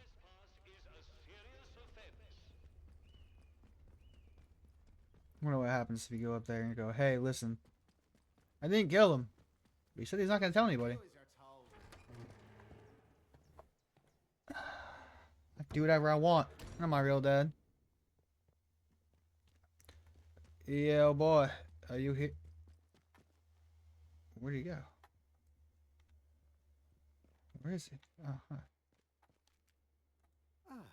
Trespass is a serious offense. I wonder what happens if you go up there and go, hey, listen, I didn't kill him. But he said he's not going to tell anybody. Do as you're told. I can do whatever I want. I'm my real dad. Yeah, oh boy. Are you here? Where'd he go? Where is he? Oh, huh. Ah,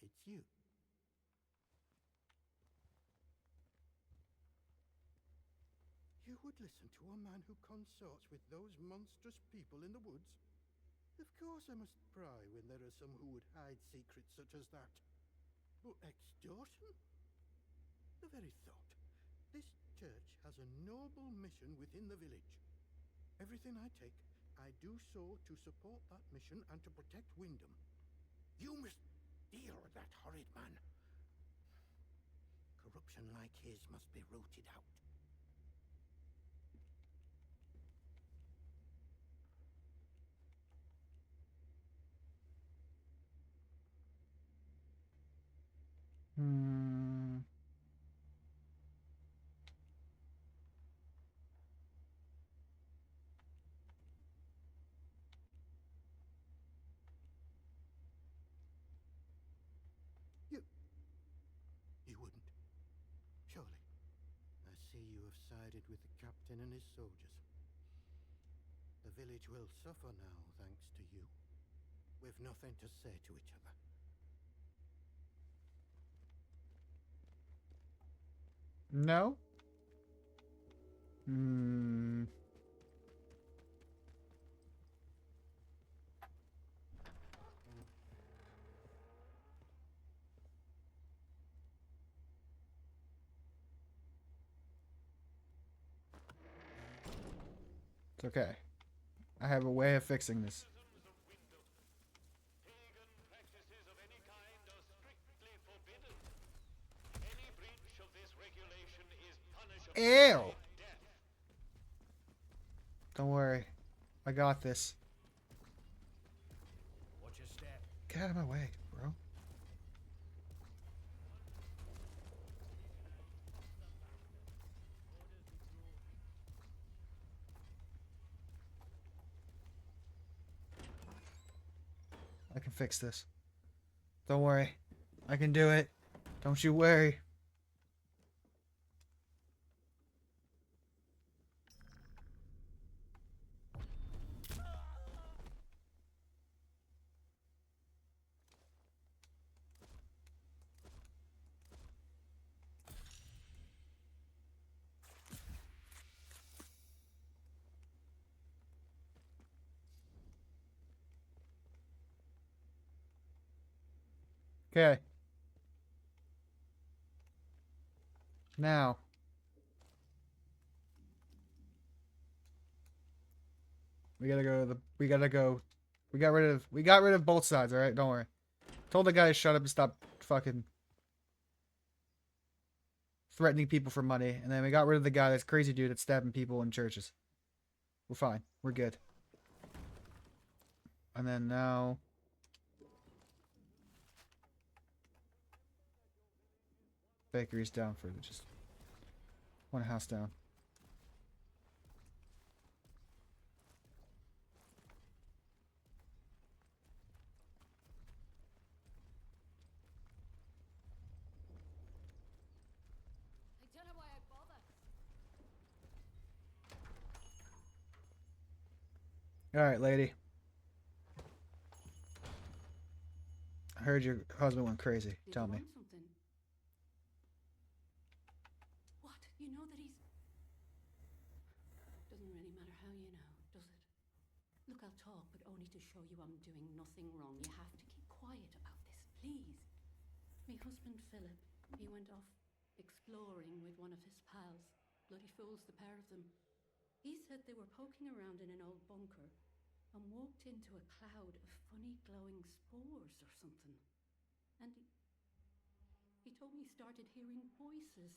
it's you. You would listen to a man who consorts with those monstrous people in the woods? Of course I must pry when there are some who would hide secrets such as that. But extortion? The very thought. This church has a noble mission within the village. Everything I take, I do so to support that mission and to protect Wyndham. You must deal with that horrid man. Corruption like his must be rooted out. Hmm. You wouldn't. Surely. I see you have sided with the captain and his soldiers. The village will suffer now, thanks to you. We've nothing to say to each other. No? Hmm. It's okay. I have a way of fixing this. Citizens of Wyndham, pagan practices of any kind are strictly forbidden. Any breach of this regulation is punishable Ew! by death. Don't worry. I got this. Watch your step. Get out of my way, bro. I can fix this. Don't worry. I can do it. Don't you worry. Okay. Now. We got rid of both sides, alright? Don't worry. Told the guy to shut up and stop fucking threatening people for money. And then we got rid of the guy, that's crazy dude that's stabbing people in churches. We're fine. We're good. And then now... Bakery's down further, just one house down. I don't know why I bother. Alright, lady. I heard your husband went crazy. Did Tell you me. want something? What? You know that he's... Doesn't really matter how you know, does it? Look, I'll talk, but only to show you I'm doing nothing wrong. You have to keep quiet about this, please. My husband, Philip, he went off exploring with one of his pals. Bloody fools, the pair of them. He said they were poking around in an old bunker and walked into a cloud of funny glowing spores or something. And he told me he started hearing voices.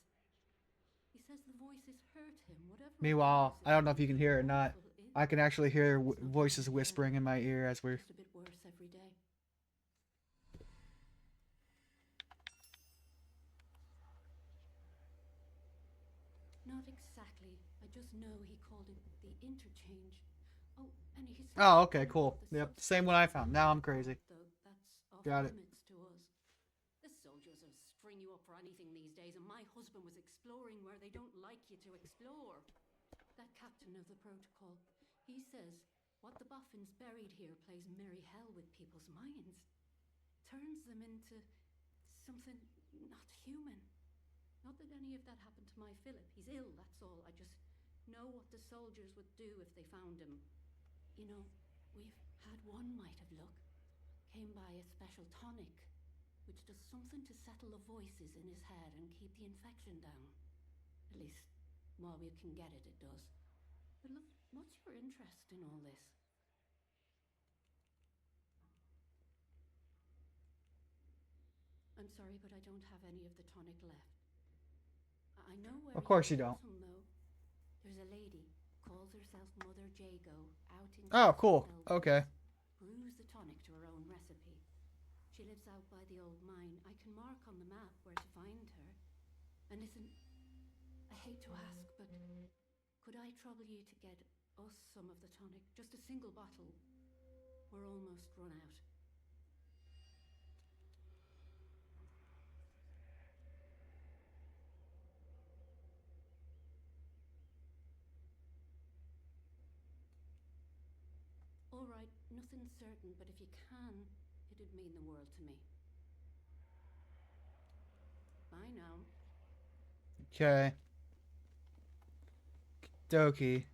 He says the voices hurt him, whatever. it Meanwhile, was, I don't know if you can hear it or not. awful I can actually hear voices whispering in my ear as we're. Just a bit worse every day. Not exactly. I just know he called it the interchange. Oh, and he said Oh, okay, something cool. about the Yep, same one I found. Now I'm crazy. Though that's off Got it. limits to us. The soldiers will string you up for anything these days, and my husband was exploring where they don't like you to explore. That captain of the protocol, he says what the boffins buried here plays merry hell with people's minds. Turns them into something not human. Not that any of that happened to my Philip. He's ill, that's all. I just know what the soldiers would do if they found him. You know, we've had one mite of luck. Came by a special tonic, which does something to settle the voices in his head and keep the infection down. At least, while we can get it, it does. But look, what's your interest in all this? I'm sorry, but I don't have any of the tonic left. I know where. Of course you don't. Some, though. There's a lady, calls herself Mother Jago, out in. Oh, cool. Elvis. Okay. Brews the tonic to her own recipe. She lives out by the old mine. I can mark on the map where to find her. And listen, I hate to ask, but could I trouble you to get us some of the tonic? Just a single bottle. We're almost run out. All right, nothing certain, but if you can, it'd mean the world to me. Bye now. Okay. Dokie.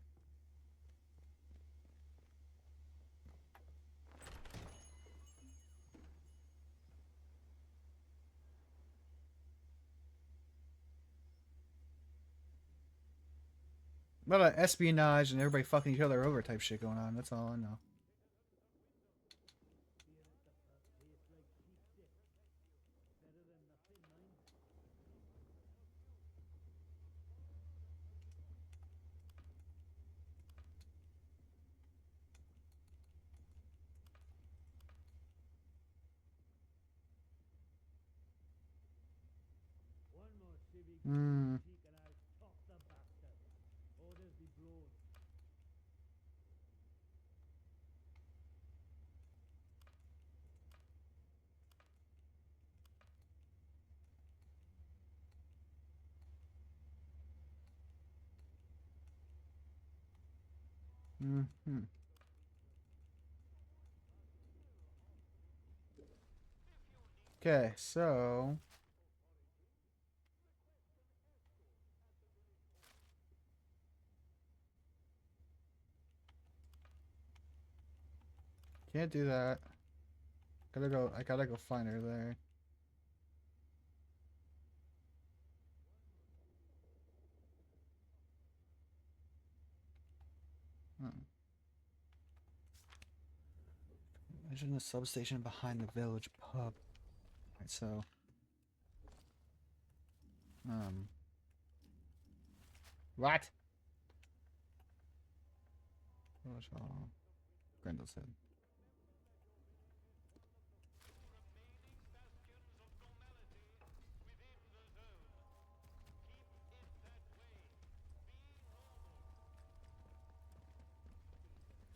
A lot of espionage and everybody fucking each other over type shit going on. That's all I know. One more civic Hmm. cheek and I'll top the bastard. Orders be blown. Hmm. Okay, so can't do that. Gotta go. I gotta go find her there. Hmm. Imagine the substation behind the village pub. Alright, so what? Village Hall. Grendel's Head.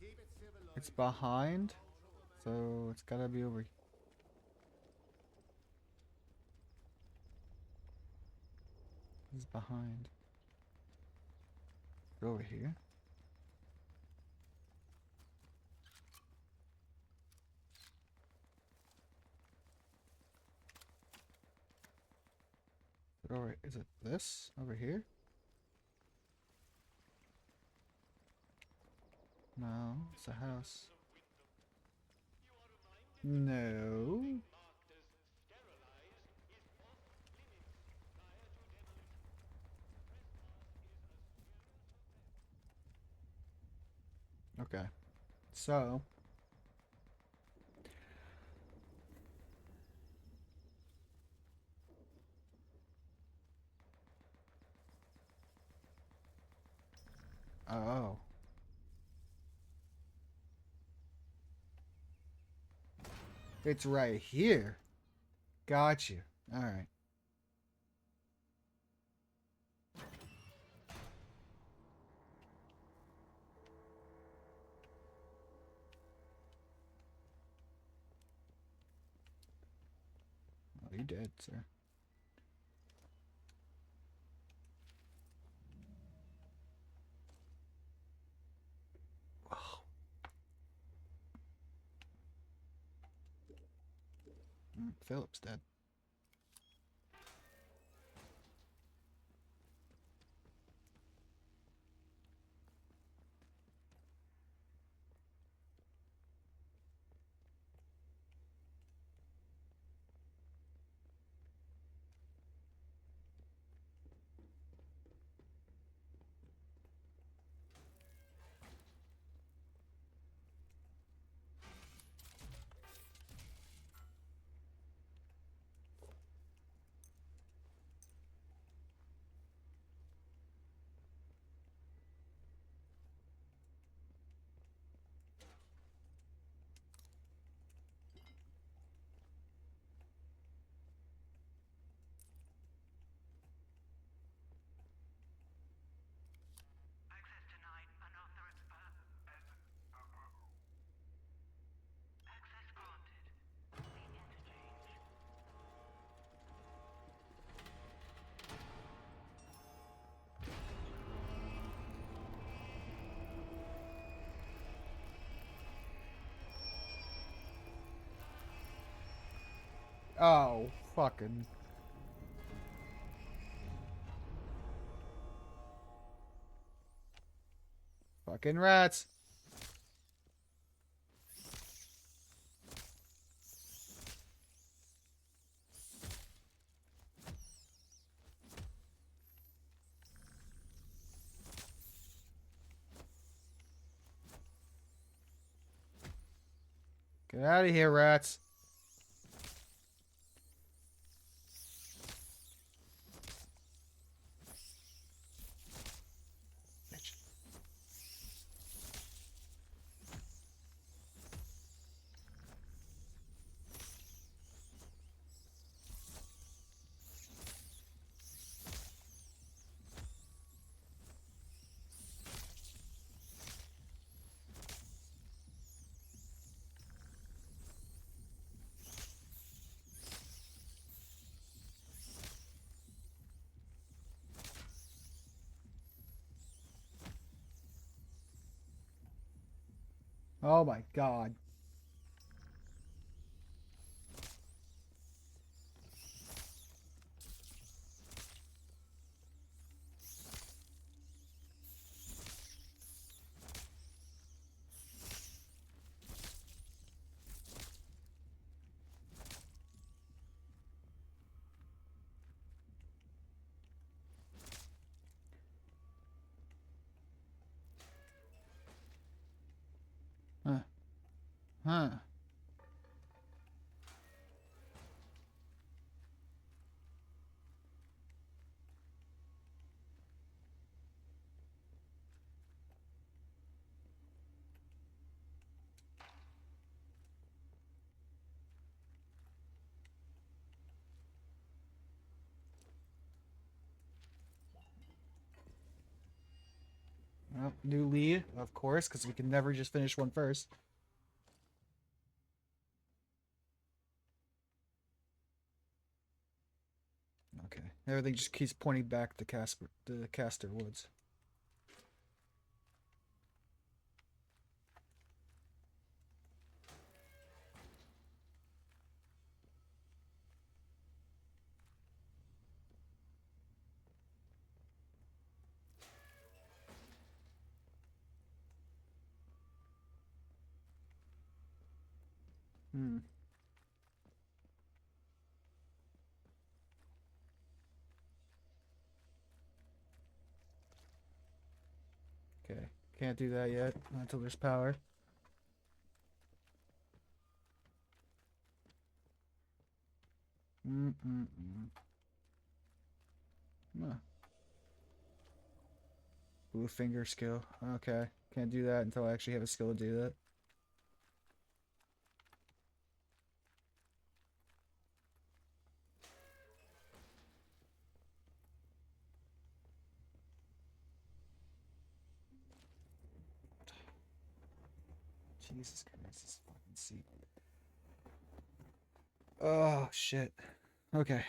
Keep it civilized. It's behind, so it's gotta be over. It's behind. Over here. Over, is it this over here? No, it's a house. No. Okay. So. Oh. It's right here. Got you. All right. Oh, you dead, sir. Oh. Philip's dead. Oh, fucking. Fucking rats. Get out of here, rats. Bitch. Oh my god. Huh. Huh. Well, new lead, of course, because we can never just finish one first. Okay. Everything just keeps pointing back to Caster Woods. Hmm. Okay. Can't do that yet. Not until there's power. Mm-mm-mm. Huh. Blue finger skill. Okay. Can't do that until I actually have a skill to do that. Jesus Christ, this fucking seat. Oh shit. Okay.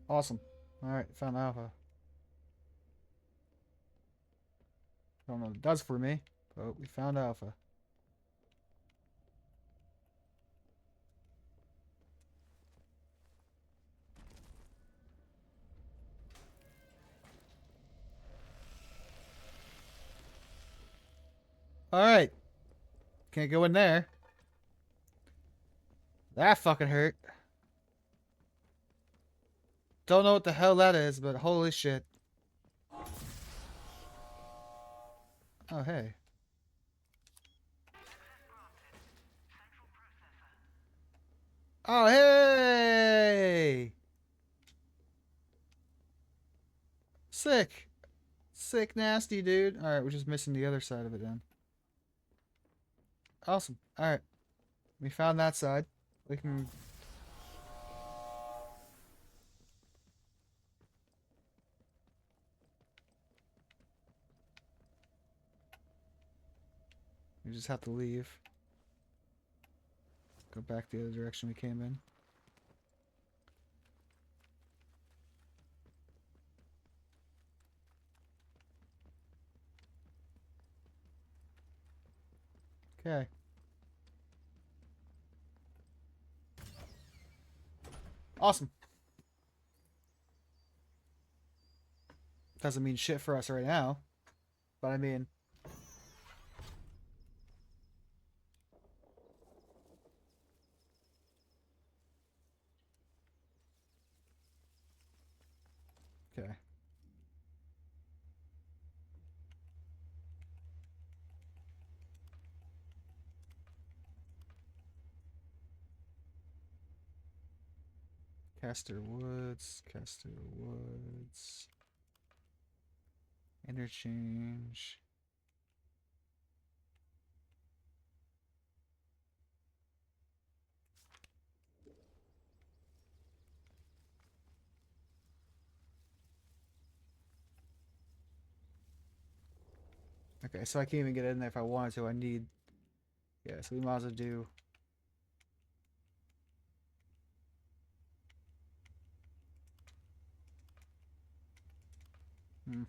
Awesome. Alright, found Alpha. Don't know what it does for me, but we found Alpha. Alright. Can't go in there. That fucking hurt. Don't know what the hell that is, but holy shit. Oh, hey. Oh, hey! Sick. Sick, nasty, dude. Alright, we're just missing the other side of it then. Awesome. Alright. We found that side. We can... We just have to leave. Go back the other direction we came in. Okay. Awesome. Doesn't mean shit for us right now. But I mean... Okay. Castor Woods. Castor Woods. Interchange. Okay, so I can't even get in there if I wanted to. I need... Yeah, so we might as well do... Hmm.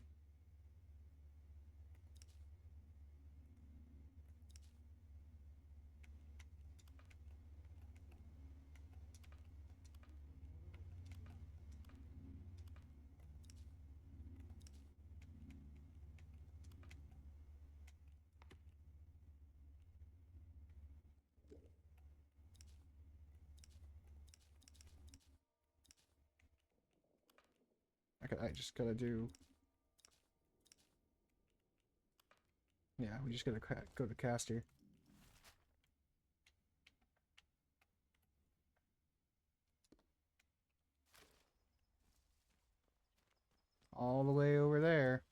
Okay, I just gotta do... Yeah, we just gotta go to Castor. All the way over there.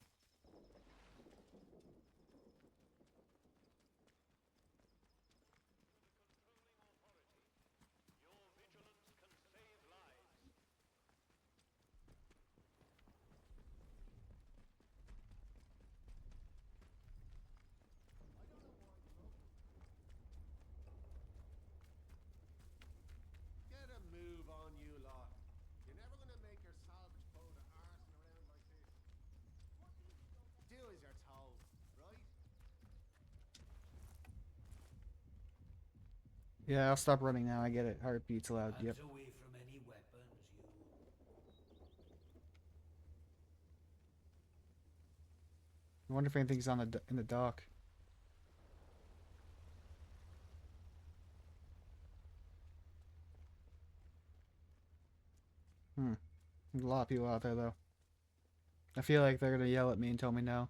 Get a move on, you lot. You're never gonna make your salvage boat of arsing around like this. Do as you're told, right? Yeah, I'll stop running now. I get it. Heartbeat's loud. Yep. Hands away from any weapons, you. I wonder if anything's on the in the dock. There's a lot of people out there, though. I feel like they're gonna yell at me and tell me no.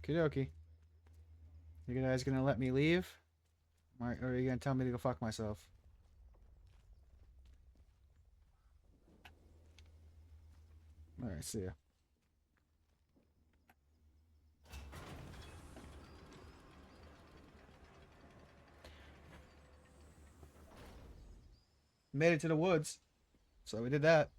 Okie dokie. You guys gonna let me leave? Or are you gonna tell me to go fuck myself? Alright, see ya. Made it to the woods. So we did that.